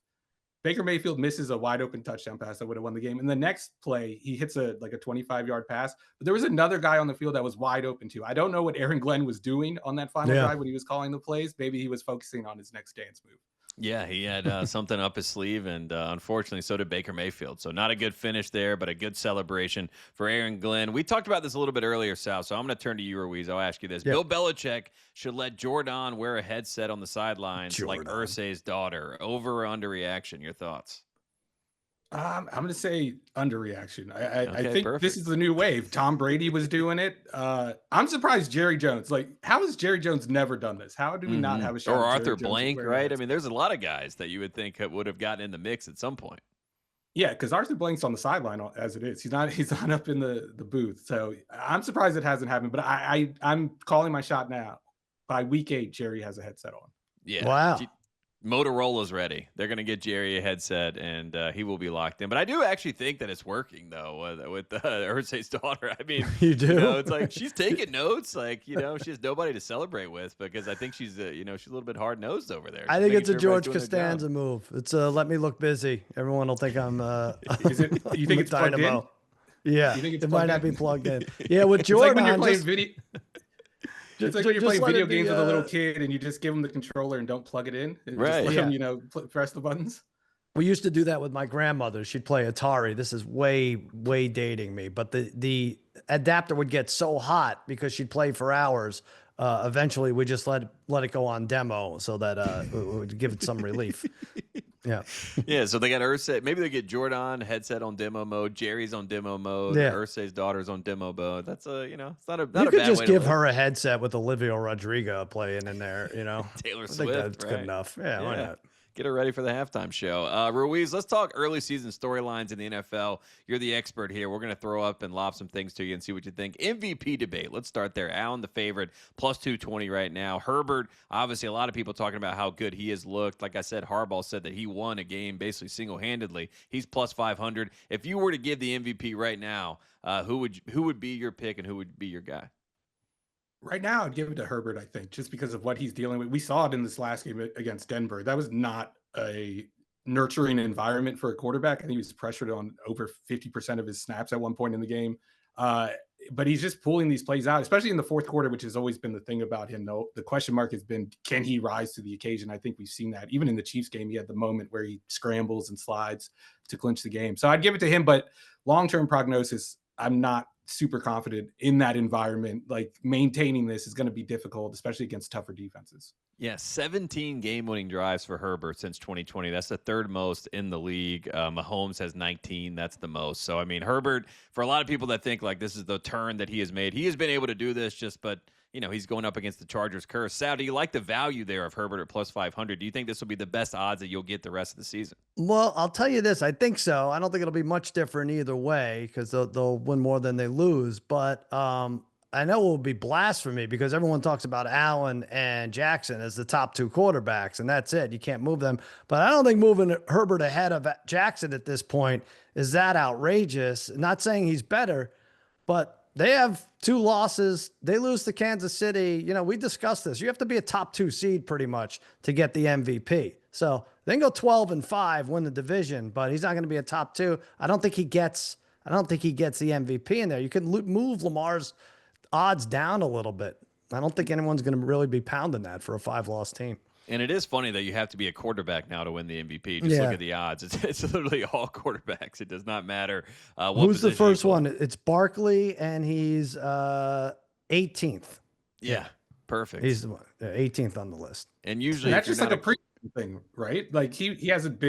Baker Mayfield misses a wide open touchdown pass that would have won the game. And the next play, he hits a 25-yard pass. But there was another guy on the field that was wide open too. I don't know what Aaron Glenn was doing on that final drive when he was calling the plays. Maybe he was focusing on his next dance move. Yeah, he had something up his sleeve, and unfortunately, so did Baker Mayfield. So not a good finish there, but a good celebration for Aaron Glenn. We talked about this a little bit earlier, Sal, so I'm going to turn to you, Ruiz. I'll ask you this. Yep. Bill Belichick should let Jordan wear a headset on the sidelines like Irsay's daughter. Over or under reaction? Your thoughts? I'm going to say underreaction. I Okay, think perfect. this is the new wave. Tom Brady was doing it. I'm surprised Jerry Jones. Like, how has Jerry Jones never done this? How do we not have a shot Or at Jerry Arthur Jones Blank, wearing a right? I mean, headset? there's a lot of guys that you would think would have gotten in the mix at some point. Yeah, because Arthur Blank's on the sideline as it is. He's not up in the booth. So I'm surprised it hasn't happened. But I'm calling my shot now. By week 8, Jerry has a headset on. Yeah. Wow. Motorola's ready. They're going to get Jerry a headset, and he will be locked in. But I do actually think that it's working, though, with Irsay's daughter. I mean, You do? it's like she's taking notes. Like, she has nobody to celebrate with because I think she's, she's a little bit hard-nosed over there. I She's think making it's a sure George everybody's doing their job. Costanza move. It's a let me look busy. Everyone will think I'm Is it? You think it's plugged in? Dynamo. Yeah, You think it's it might plugged not in? be plugged in. Yeah, with It's like Jordan, when you're on, playing just- video. It's like ju- when you're just playing let video it be, games with a little kid and you just give them the controller and don't plug it in. And Right. Just let Yeah. them, press the buttons. we used to do that with my grandmother. She'd play Atari. This is way dating me, but the adapter would get so hot because she'd play for hours. Eventually, we just let it go on demo so that it would give it some relief. Yeah. Yeah, so they got Ursay. Maybe they get Jordan headset on demo mode. Jerry's on demo mode. Yeah. Ursay's daughter's on demo mode. That's it's not a You bad could just way to give live. her a headset with Olivia Rodrigo playing in there, Taylor I think Swift. that's good right? enough. Yeah, why Yeah. not? Get her ready for the halftime show. Ruiz, let's talk early season storylines in the NFL. You're the expert here. We're going to throw up and lob some things to you and see what you think. MVP debate. Let's start there. Allen, the favorite, plus 220 right now. Herbert, obviously, a lot of people talking about how good he has looked. Like I said, Harbaugh said that he won a game basically single-handedly. He's plus 500. If you were to give the MVP right now, who would be your pick and who would be your guy? Right now, I'd give it to Herbert, I think, just because of what he's dealing with. We saw it in this last game against Denver. That was not a nurturing environment for a quarterback. I think he was pressured on over 50% of his snaps at one point in the game. But he's just pulling these plays out, especially in the fourth quarter, which has always been the thing about him, though. The question mark has been, can he rise to the occasion? I think we've seen that. Even in the Chiefs game, he had the moment where he scrambles and slides to clinch the game. So I'd give it to him, but long-term prognosis, I'm not super confident in that environment. Like, maintaining this is going to be difficult, especially against tougher defenses. Yeah, 17 game-winning drives for Herbert since 2020. That's the third most in the league. Mahomes has 19. That's the most. So, I mean, Herbert, for a lot of people that think like this is the turn that he has made, he has been able to do this but he's going up against the Chargers curse. Sal, do you like the value there of Herbert at plus 500? Do you think this will be the best odds that you'll get the rest of the season? Well, I'll tell you this. I think so. I don't think it'll be much different either way because they'll win more than they lose. But I know it will be blasphemy because everyone talks about Allen and Jackson as the top two quarterbacks, and that's it. You can't move them. But I don't think moving Herbert ahead of Jackson at this point is that outrageous. Not saying he's better, but they have 2 losses. They lose to Kansas City. We discussed this. You have to be a top 2 seed pretty much to get the MVP. So they can go 12-5, win the division, but he's not going to be a top 2. I don't think he gets the MVP in there. You can move Lamar's odds down a little bit. I don't think anyone's going to really be pounding that for a 5-loss team. And it is funny that you have to be a quarterback now to win the MVP. Just look at the odds. It's literally all quarterbacks. It does not matter what Who's the position you first play. one? It's Barkley, and he's 18th. Yeah, perfect. He's the 18th on the list. And usually And that's if just you're like not a thing, right? Like he hasn't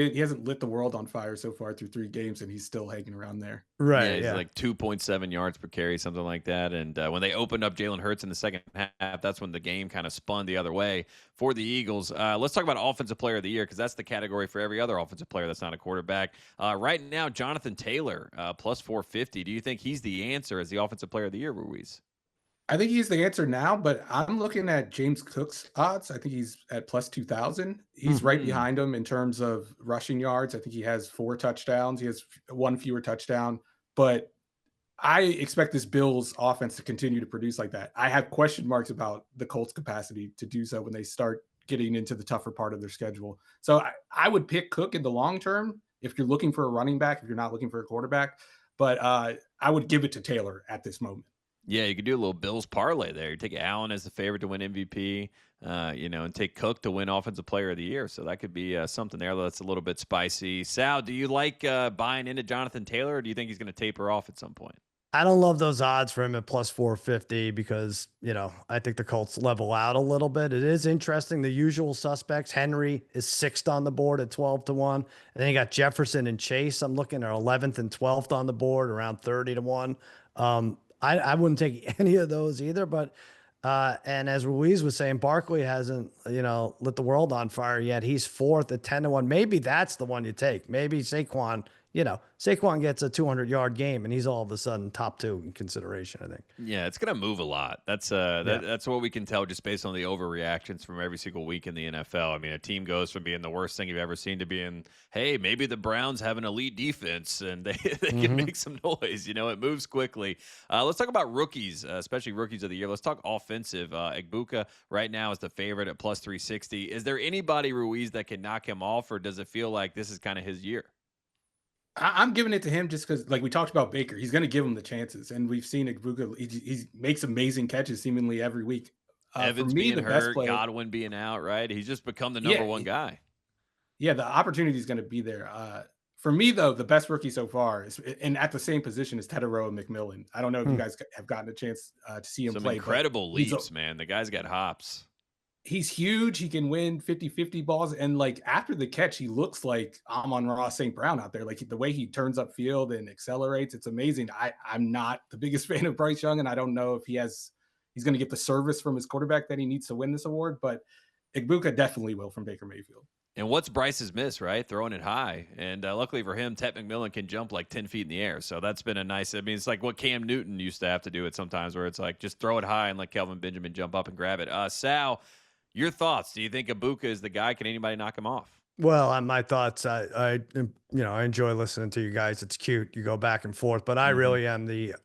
lit the world on fire so far through 3 games, and he's still hanging around there. Right. He's like 2.7 yards per carry, something like that. And when they opened up Jalen Hurts in the second half, that's when the game kind of spun the other way for the Eagles. Let's talk about Offensive Player of the Year because that's the category for every other offensive player that's not a quarterback. Right now, Jonathan Taylor, plus 450. Do you think he's the answer as the Offensive Player of the Year, Ruiz? I think he's the answer now, but I'm looking at James Cook's odds. I think he's at plus 2,000. He's right behind him in terms of rushing yards. I think he has 4 touchdowns. He has 1 fewer touchdown, but I expect this Bills offense to continue to produce like that. I have question marks about the Colts' capacity to do so when they start getting into the tougher part of their schedule. So I would pick Cook in the long term if you're looking for a running back, if you're not looking for a quarterback, but I would give it to Taylor at this moment. Yeah, you could do a little Bills parlay there. You take Allen as the favorite to win MVP, and take Cook to win Offensive Player of the Year. So that could be something there that's a little bit spicy. Sal, do you like buying into Jonathan Taylor, or do you think he's going to taper off at some point? I don't love those odds for him at plus 450 because, I think the Colts level out a little bit. It is interesting. The usual suspects, Henry is sixth on the board at 12-1. And then you got Jefferson and Chase. I'm looking at 11th and 12th on the board, around 30-1. I wouldn't take any of those either, but and as Ruiz was saying, Barkley hasn't, lit the world on fire yet. He's fourth at 10-1. Maybe that's the one you take. Maybe Saquon gets a 200-yard game and he's all of a sudden top two in consideration, I think. Yeah, it's going to move a lot. That's that's what we can tell just based on the overreactions from every single week in the NFL. I mean, a team goes from being the worst thing you've ever seen to being, hey, maybe the Browns have an elite defense and they can make some noise. It moves quickly. Let's talk about rookies, especially rookies of the year. Let's talk offensive. Egbuka right now is the favorite at plus 360. Is there anybody, Ruiz, that can knock him off, or does it feel like this is kind of his year? I'm giving it to him just because, like we talked about Baker, he's going to give him the chances, and we've seen Egbuka. He makes amazing catches seemingly every week. Evans for me, being the hurt, best player, Godwin being out, right? He's just become the number one guy. Yeah, the opportunity is going to be there. For me, though, the best rookie so far is, and at the same position, is Tedero McMillan. I don't know if you guys have gotten a chance to see him play. Incredible leaps, man. The guy's got hops. He's huge. He can win 50-50 balls. And like after the catch, he looks like Amon-Ra St. Brown out there. Like the way he turns upfield and accelerates, it's amazing. I'm not the biggest fan of Bryce Young, and I don't know if he's going to get the service from his quarterback that he needs to win this award, but Egbuka definitely will from Baker Mayfield. And what's Bryce's miss, right? Throwing it high. And luckily for him, Tate McMillan can jump like 10 feet in the air. So that's been a nice, it's like what Cam Newton used to have to do it sometimes, where it's like just throw it high and let Kelvin Benjamin jump up and grab it. Sal, your thoughts? Do you think Egbuka is the guy? Can anybody knock him off? Well, my thoughts, I enjoy listening to you guys. It's cute. You go back and forth, but I really am the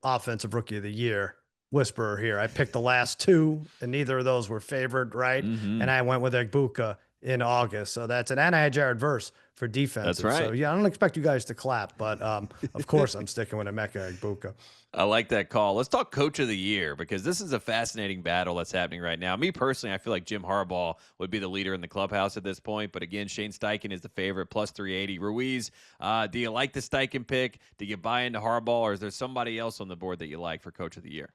offensive rookie of the year whisperer here. I picked the last two, and neither of those were favored, right? And I went with Egbuka in August. So and I had Jared Verse for defense. That's right. So yeah, I don't expect you guys to clap, but of course I'm sticking with Emeka Egbuka. I like that call. Let's talk coach of the year, because this is a fascinating battle that's happening right now. Me personally, I feel like Jim Harbaugh would be the leader in the clubhouse at this point. But again, Shane Steichen is the favorite, plus 380. Ruiz, do you like the Steichen pick? Do you buy into Harbaugh, or is there somebody else on the board that you like for coach of the year?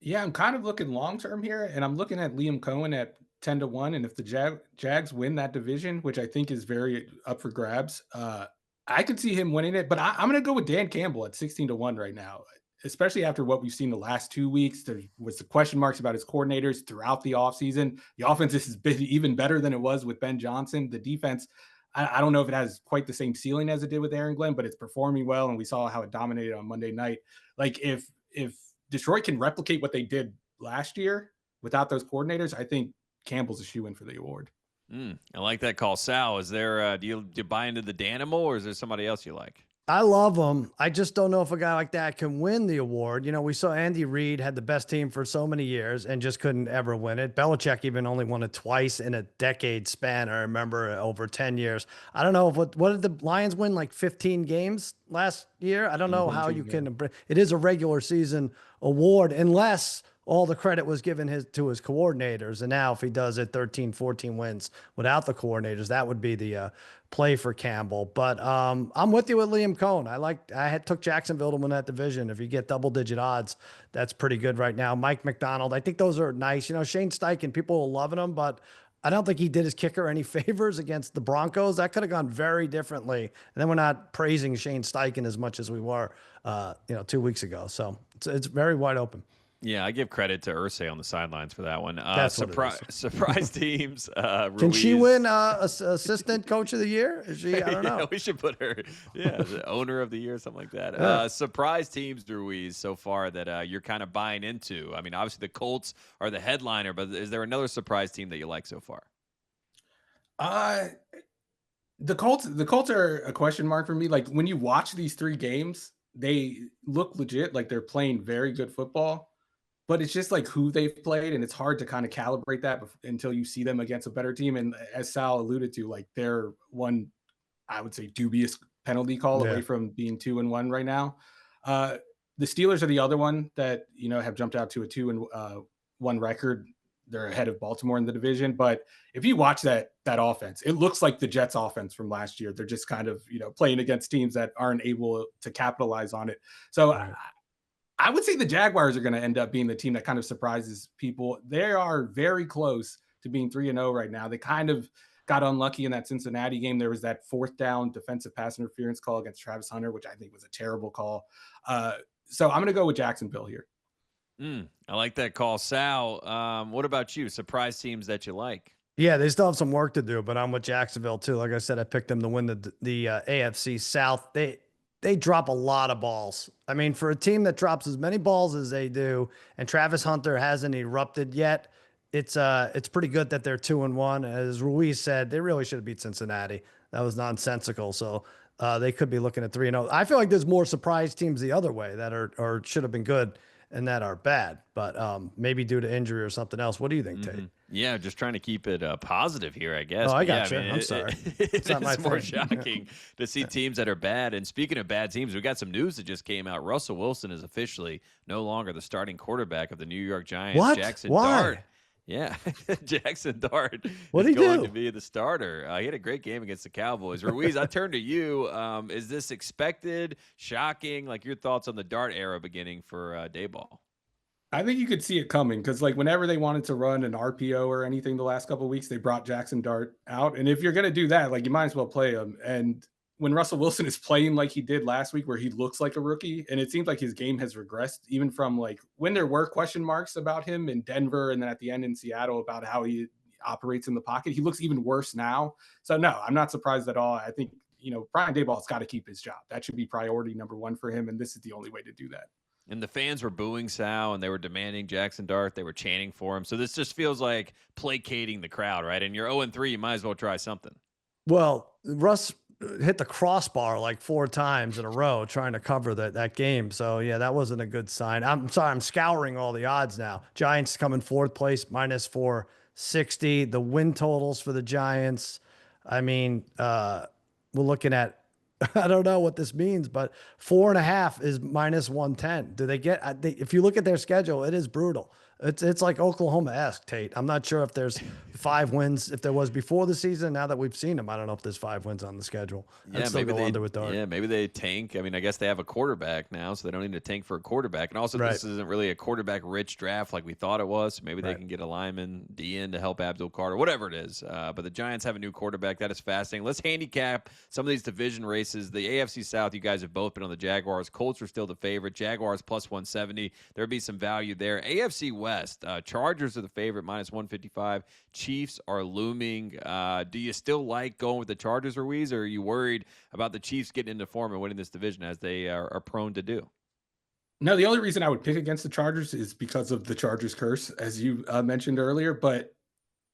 Yeah, I'm kind of looking long-term here, and I'm looking at Liam Cohen at 10-1. And if the Jags win that division, which I think is very up for grabs, I could see him winning it. But I'm going to go with Dan Campbell at 16-1 right now, especially after what we've seen the last 2 weeks. There was the question marks about his coordinators throughout the offseason. The offense has been even better than it was with Ben Johnson. The defense, I don't know if it has quite the same ceiling as it did with Aaron Glenn, but it's performing well, and we saw how it dominated on Monday night. Like if Detroit can replicate what they did last year without those coordinators, I think Campbell's a shoo-in for the award. I like that call. Sal, is there do you buy into the Danimal, or is there somebody else you like? I love him. I just don't know if a guy like that can win the award. We saw Andy Reid had the best team for so many years and just couldn't ever win it. Belichick even only won it twice in a decade span. I remember over 10 years. I don't know what did the Lions win, like 15 games last year? I don't know how you can. It is a regular season award unless all the credit was given to his coordinators. And now if he does it 13, 14 wins without the coordinators, that would be the play for Campbell. But I'm with you with Liam Cohen. I took Jacksonville to win that division. If you get double-digit odds, that's pretty good right now. Mike McDonald, I think those are nice. Shane Steichen, people are loving him, but I don't think he did his kicker any favors against the Broncos. That could have gone very differently. And then we're not praising Shane Steichen as much as we were 2 weeks ago. So it's very wide open. Yeah, I give credit to Irsay on the sidelines for that one. That's surprise teams. Can she win assistant coach of the year? Is she? I don't know. Yeah, we should put her. Yeah, the owner of the year, something like that. Surprise teams, Ruiz, so far that you're kind of buying into. I mean, obviously the Colts are the headliner, but is there another surprise team that you like so far? The Colts are a question mark for me. Like when you watch these 3 games, they look legit. Like they're playing very good football. But it's just like who they've played, and it's hard to kind of calibrate that until you see them against a better team. And as Sal alluded to, like they're one, I would say, dubious penalty call away from being 2-1 right now. The Steelers are the other one that have jumped out to a 2-1 record. They're ahead of Baltimore in the division. But if you watch that that offense. It looks like the Jets offense from last year. They're just kind of, playing against teams that aren't able to capitalize on it. So Right. I would say the Jaguars are going to end up being the team that kind of surprises people. They are very close to being 3-0 right now. They kind of got unlucky in that Cincinnati game. There was that fourth down defensive pass interference call against Travis Hunter, which I think was a terrible call. So I'm going to go with Jacksonville here. I like that call. Sal, what about you? Surprise teams that you like? Yeah, they still have some work to do, but I'm with Jacksonville too. Like I said, I picked them to win the AFC South. They drop a lot of balls. I mean, for a team that drops as many balls as they do, and Travis Hunter hasn't erupted yet, it's pretty good that they're 2-1. As Ruiz said, they really should have beat Cincinnati. That was nonsensical. So they could be looking at 3-0. I feel like there's more surprise teams the other way that are or should have been good and that are bad, but maybe due to injury or something else. What do you think, Tate? Yeah, just trying to keep it positive here, I guess. Oh, I But got yeah, you. I'm sorry. It's not my more thing. shocking to see teams that are bad. And speaking of bad teams, we got some news that just came out. Russell Wilson is officially no longer the starting quarterback of the New York Giants. What? Jackson Why? Dart. Yeah, Jackson Dart What'd is he going do? to be the starter. He had a great game against the Cowboys. Ruiz, I turn to you. Is this expected, shocking? Like your thoughts on the Dart era beginning for Dayball? I think you could see it coming because, like, whenever they wanted to run an RPO or anything the last couple of weeks, they brought Jackson Dart out. And if you're going to do that, like, you might as well play him. And when Russell Wilson is playing like he did last week, where he looks like a rookie, and it seems like his game has regressed, even from like when there were question marks about him in Denver and then at the end in Seattle about how he operates in the pocket, he looks even worse now. So, no, I'm not surprised at all. I think, Brian Daboll's got to keep his job. That should be priority number one for him. And this is the only way to do that. And the fans were booing Sal, and they were demanding Jackson Dart. They were chanting for him. So this just feels like placating the crowd, right? And you're 0-3, you might as well try something. Well, Russ hit the crossbar like 4 times in a row trying to cover that game. So, yeah, that wasn't a good sign. I'm sorry, I'm scouring all the odds now. Giants come in 4th place, -460. The win totals for the Giants, I mean, we're looking at, I don't know what this means, but 4.5 is -110. Do they get, if you look at their schedule, it is brutal. It's like Oklahoma-esque, Tate. I'm not sure if there's 5 wins, if there was before the season. Now that we've seen them, I don't know if there's 5 wins on the schedule. Yeah, maybe they tank. I mean, I guess they have a quarterback now, so they don't need to tank for a quarterback. And also, This isn't really a quarterback-rich draft like we thought it was. So maybe they can get a lineman, DN to help Abdul Carter, whatever it is. But the Giants have a new quarterback. That is fascinating. Let's handicap some of these division races. The AFC South, you guys have both been on the Jaguars. Colts are still the favorite. Jaguars +170. There'd be some value there. AFC West, Chargers are the favorite, -155. Chiefs are looming. Do you still like going with the Chargers, Ruiz, or are you worried about the Chiefs getting into form and winning this division as they are prone to do? No, the only reason I would pick against the Chargers is because of the Chargers curse, as you mentioned earlier. But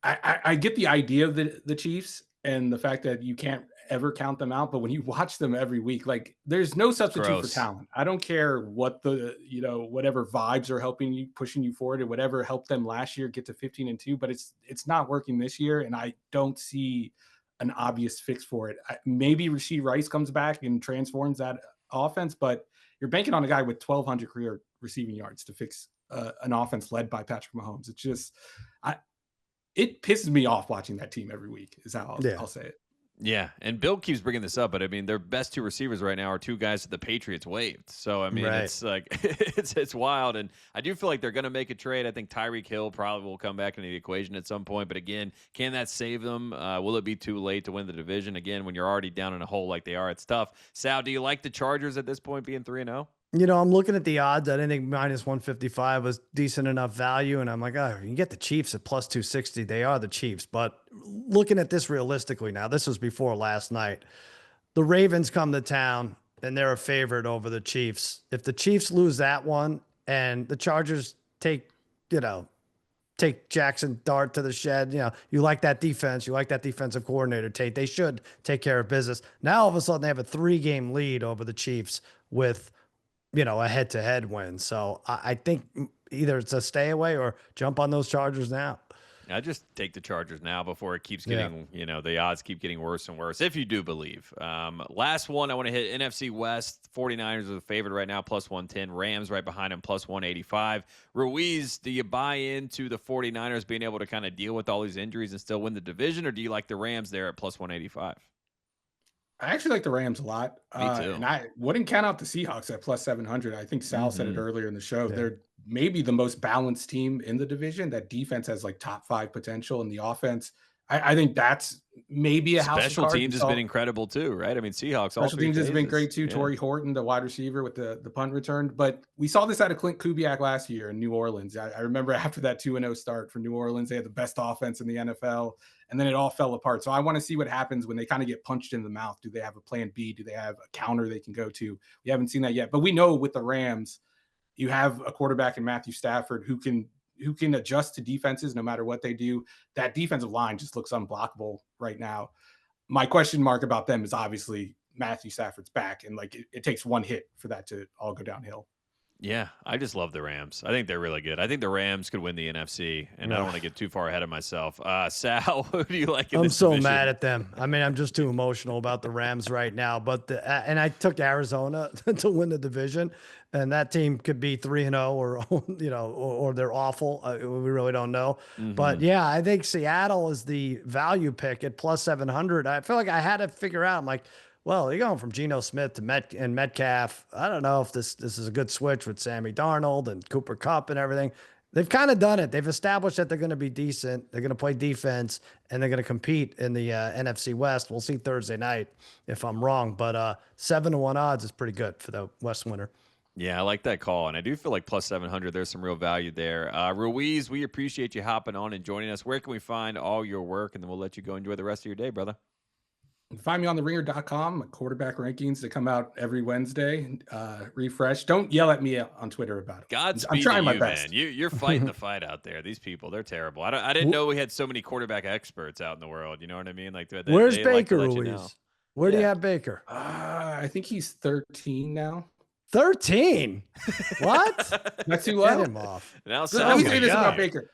I get the idea of the Chiefs and the fact that you can't ever count them out. But when you watch them every week, like, there's no substitute for talent. I don't care what whatever vibes are helping you, pushing you forward, or whatever helped them last year get to 15-2, but it's not working this year. And I don't see an obvious fix for it. Maybe Rashee Rice comes back and transforms that offense, but you're banking on a guy with 1,200 career receiving yards to fix an offense led by Patrick Mahomes. It's just, it pisses me off watching that team every week, is how I'll say it. Yeah, and Bill keeps bringing this up, but I mean, their best 2 receivers right now are 2 guys that the Patriots waived. So I mean, it's like it's wild, and I do feel like they're going to make a trade. I think Tyreek Hill probably will come back into the equation at some point. But again, can that save them? Will it be too late to win the division again when you're already down in a hole like they are? It's tough. Sal, do you like the Chargers at this point being 3-0? I'm looking at the odds. I didn't think -155 was decent enough value. And I'm like, oh, you can get the Chiefs at +260. They are the Chiefs. But looking at this realistically now, this was before last night. The Ravens come to town and they're a favorite over the Chiefs. If the Chiefs lose that one and the Chargers take Jackson Dart to the shed, you like that defense. You like that defensive coordinator, Tate. They should take care of business. Now, all of a sudden, they have a 3-game lead over the Chiefs with a head-to-head win. So I think either it's a stay away or jump on those Chargers now. I just take the Chargers now before it keeps getting, the odds keep getting worse and worse, if you do believe. Last one I want to hit, NFC West. 49ers are the favorite right now, plus 110. Rams right behind them, plus 185. Ruiz, do you buy into the 49ers being able to kind of deal with all these injuries and still win the division, or do you like the Rams there at plus 185? I actually like the Rams a lot. Me too. And I wouldn't count out the Seahawks at plus 700. I think Sal said it earlier in the show. Yeah. They're maybe the most balanced team in the division. That defense has like top 5 potential, and the offense, I think that's maybe a house of cards. Special teams has been incredible too, right? I mean, Seahawks. Special teams has been great too. Yeah. Torrey Horton, the wide receiver with the punt return. But we saw this out of Clint Kubiak last year in New Orleans. I remember after that 2-0 start for New Orleans, they had the best offense in the NFL. And then it all fell apart. So I want to see what happens when they kind of get punched in the mouth. Do they have a plan B? Do they have a counter they can go to? We haven't seen that yet. But we know with the Rams, you have a quarterback in Matthew Stafford who can adjust to defenses no matter what they do. That defensive line just looks unblockable right now. My question mark about them is obviously Matthew Stafford's back. And like it takes one hit for that to all go downhill. Yeah, I just love the Rams. I think they're really good. I think the Rams could win the NFC, and I don't want to get too far ahead of myself. Sal, who do you like in this division? Mad at them. I mean, I'm just too emotional about the Rams right now. But and I took Arizona to win the division, and that team could be 3-0 or they're awful. We really don't know. But yeah, I think Seattle is the value pick at plus 700. I feel like I had to figure out. I'm like, well, you're going from Geno Smith to Metcalf. I don't know if this is a good switch with Sammy Darnold and Cooper Kupp and everything. They've kind of done it. They've established that they're going to be decent. They're going to play defense, and they're going to compete in the NFC West. We'll see Thursday night if I'm wrong, but 7-1 odds is pretty good for the West winner. Yeah, I like that call, and I do feel like plus 700, there's some real value there. Ruiz, we appreciate you hopping on and joining us. Where can we find all your work, and then we'll let you go enjoy the rest of your day, brother? Find me on theringer.com, quarterback rankings that come out every Wednesday. Refresh. Don't yell at me on Twitter about it. Godspeed I'm trying my best. Man. You're fighting the fight out there. These people, they're terrible. I didn't know we had so many quarterback experts out in the world. You know what I mean? Like, where's Baker Ruiz? Where do you have Baker? I think he's 13 now. 13? What? That's too low. Get him off. Now, let me say this about Baker.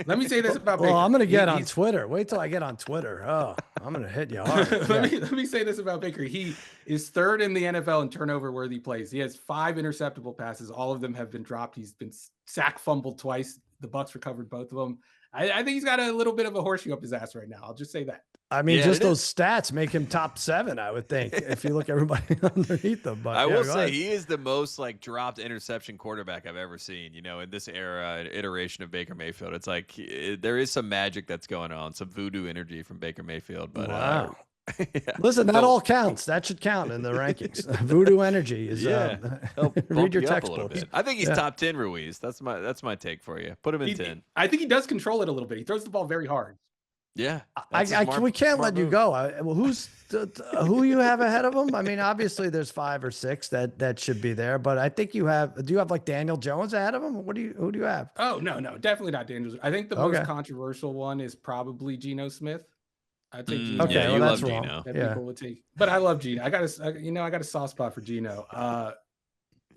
Let me say this about Baker. Well, I'm going to get on Twitter. Wait till I get on Twitter. Oh, I'm going to hit you hard. Let me say this about Baker. He is 3rd in the NFL in turnover-worthy plays. He has 5 interceptable passes. All of them have been dropped. He's been sack fumbled twice. The Bucs recovered both of them. I think he's got a little bit of a horseshoe up his ass right now. I'll just say that. I mean, just those stats make him top 7, I would think, if you look at everybody underneath them. But I will say he is the most dropped interception quarterback I've ever seen, in this era, iteration of Baker Mayfield. It's like there is some magic that's going on, some voodoo energy from Baker Mayfield. But wow. Listen, that all counts. That should count in the rankings. Voodoo energy is read your textbooks. I think he's top 10, Ruiz. That's my take for you. Put him in 10. I think he does control it a little bit. He throws the ball very hard. Yeah, we can't let you go. Who you have ahead of him? I mean, obviously there's 5 or 6 that should be there, but I think do you have like Daniel Jones ahead of him? Who do you have? Oh, no, definitely not Daniel. I think the most controversial one is probably Geno Smith. I think Geno. Okay, well, that's wrong. Geno. People would take, but I love Geno. I got a soft spot for Geno.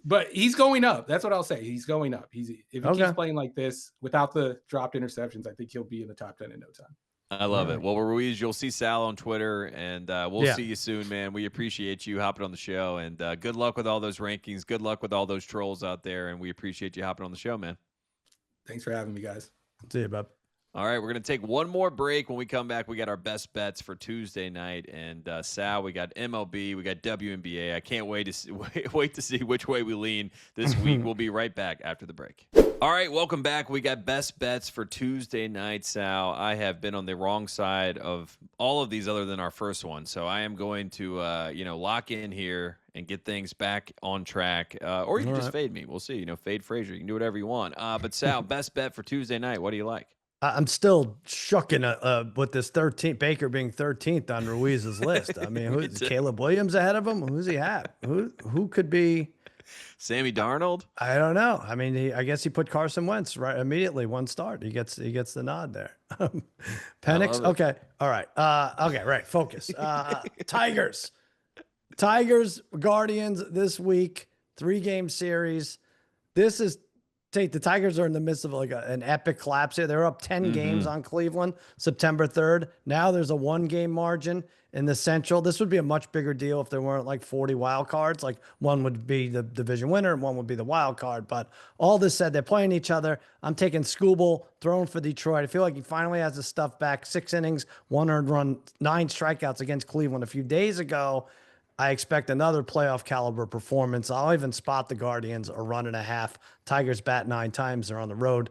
But he's going up. That's what I'll say. He's going up. If he keeps playing like this without the dropped interceptions, I think he'll be in the top 10 in no time. I love it. Well, Ruiz, you'll see Sal on Twitter, and we'll see you soon, man. We appreciate you hopping on the show, and good luck with all those rankings. Good luck with all those trolls out there, and we appreciate you hopping on the show, man. Thanks for having me, guys. See you, bub. All right, we're going to take one more break. When we come back, we got our best bets for Tuesday night. And Sal, we got MLB, we got WNBA. I can't wait to see which way we lean this week. We'll be right back after the break. All right, welcome back. We got best bets for Tuesday night, Sal. I have been on the wrong side of all of these other than our first one. So I am going to, lock in here and get things back on track. Or you can just fade me. We'll see. Fade Frazier. You can do whatever you want. But Sal, best bet for Tuesday night. What do you like? I'm still shucking with this 13th Baker being 13th on Ruiz's list. I mean, who's Caleb Williams ahead of him? Who's he have? Who could be? Sammy Darnold? I don't know. I mean, I guess he put Carson Wentz right immediately. One start. He gets the nod there. Penix. Okay. All right. Okay. Right. Focus. Tigers. Guardians this week. 3-game series. This is Tate, the Tigers are in the midst of like an epic collapse here. They're up 10 games on Cleveland September 3rd. Now there's a 1-game margin in the Central. This would be a much bigger deal if there weren't like 40 wild cards. Like one would be the division winner and one would be the wild card. But all this said, they're playing each other. I'm taking Skubal, throwing for Detroit. I feel like he finally has his stuff back. 6 innings, 1 earned run, 9 strikeouts against Cleveland a few days ago. I expect another playoff caliber performance. I'll even spot the Guardians a 1.5. Tigers bat 9 times. They're on the road.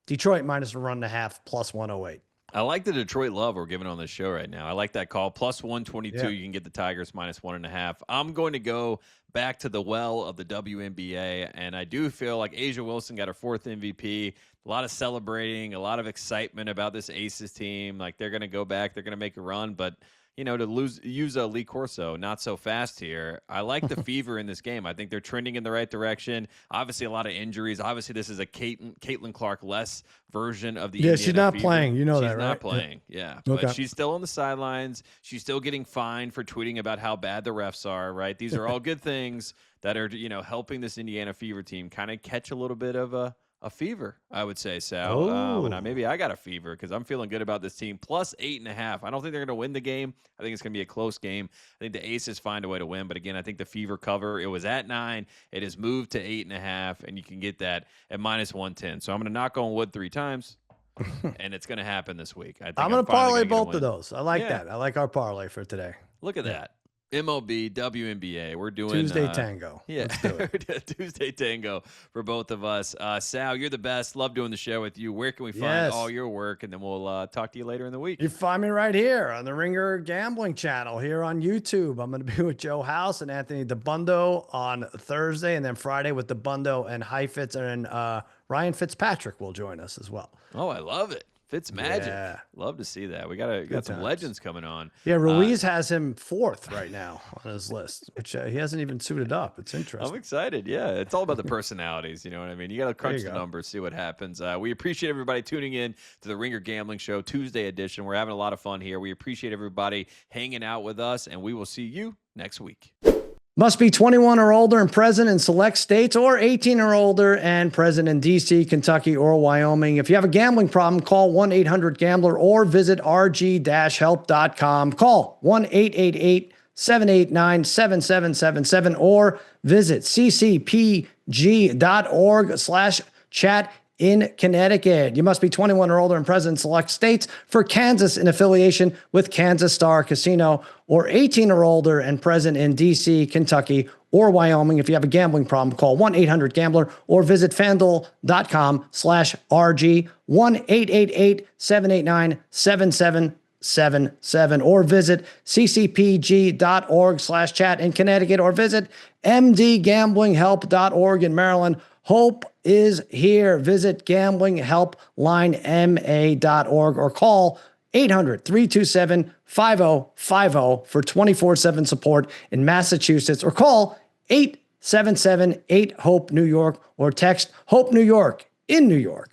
Detroit minus a 1.5 plus 108. I like the Detroit love we're giving on this show right now. I like that call. Plus 122. Yeah. You can get the Tigers minus 1.5. I'm going to go back to the well of the WNBA, and I do feel like Asia Wilson got her 4th MVP. A lot of celebrating, a lot of excitement about this Aces team. Like they're going to go back, they're going to make a run, but you know, to use a Lee Corso, not so fast here. I like the fever in this game. I think they're trending in the right direction. Obviously, a lot of injuries. Obviously, this is a Caitlin Clark-less version of the Yeah, Indiana she's not Fever. playing. You know that, right? She's not playing, yeah. Okay. But she's still on the sidelines. She's still getting fined for tweeting about how bad the refs are, right? These are all good things that are, you know, helping this Indiana Fever team kind of catch a little bit of a fever, I would say, Sal. And maybe I got a fever because I'm feeling good about this team. Plus 8.5. I don't think they're going to win the game. I think it's going to be a close game. I think the Aces find a way to win. But again, I think the fever cover, it was at 9. It has moved to 8.5, and you can get that at minus 110. So I'm going to knock on wood 3 times, and it's going to happen this week. I think I'm going to parlay both win. of those. I like that. I like our parlay for today. Look at that. MLB, WNBA. We're doing Tuesday Tango. Yeah, Let's do it. Tuesday Tango for both of us. Sal, you're the best. Love doing the show with you. Where can we find all your work? And then we'll talk to you later in the week. You find me right here on the Ringer Gambling channel here on YouTube. I'm going to be with Joe House and Anthony DeBundo on Thursday, and then Friday with DeBundo and Heifetz, and Ryan Fitzpatrick will join us as well. Oh, I love it. Fitz magic. Yeah. Love to see that. We got some legends coming on. Yeah, Ruiz has him 4th right now on his list, which he hasn't even suited up. It's interesting. I'm excited. Yeah, it's all about the personalities. You know what I mean? You got to crunch the numbers, see what happens. We appreciate everybody tuning in to the Ringer Gambling Show Tuesday edition. We're having a lot of fun here. We appreciate everybody hanging out with us, and we will see you next week. Must be 21 or older and present in select states, or 18 or older and present in D.C., Kentucky, or Wyoming. If you have a gambling problem, call 1-800-GAMBLER or visit rg-help.com. Call 1-888-789-7777 or visit ccpg.org/chat in Connecticut. You must be 21 or older and present in select states. For Kansas, in affiliation with Kansas Star Casino, or 18 or older and present in D.C., Kentucky, or Wyoming. If you have a gambling problem, call 1-800-GAMBLER or visit fanduel.com/RG, 1-888-789-7777 or visit ccpg.org/chat in Connecticut, or visit mdgamblinghelp.org in Maryland. Hope is here. Visit gamblinghelplinema.org or call 800-327-5050 for 24/7 support in Massachusetts, or call 877-8-HOPE-NEW YORK or text HOPE New York in New York.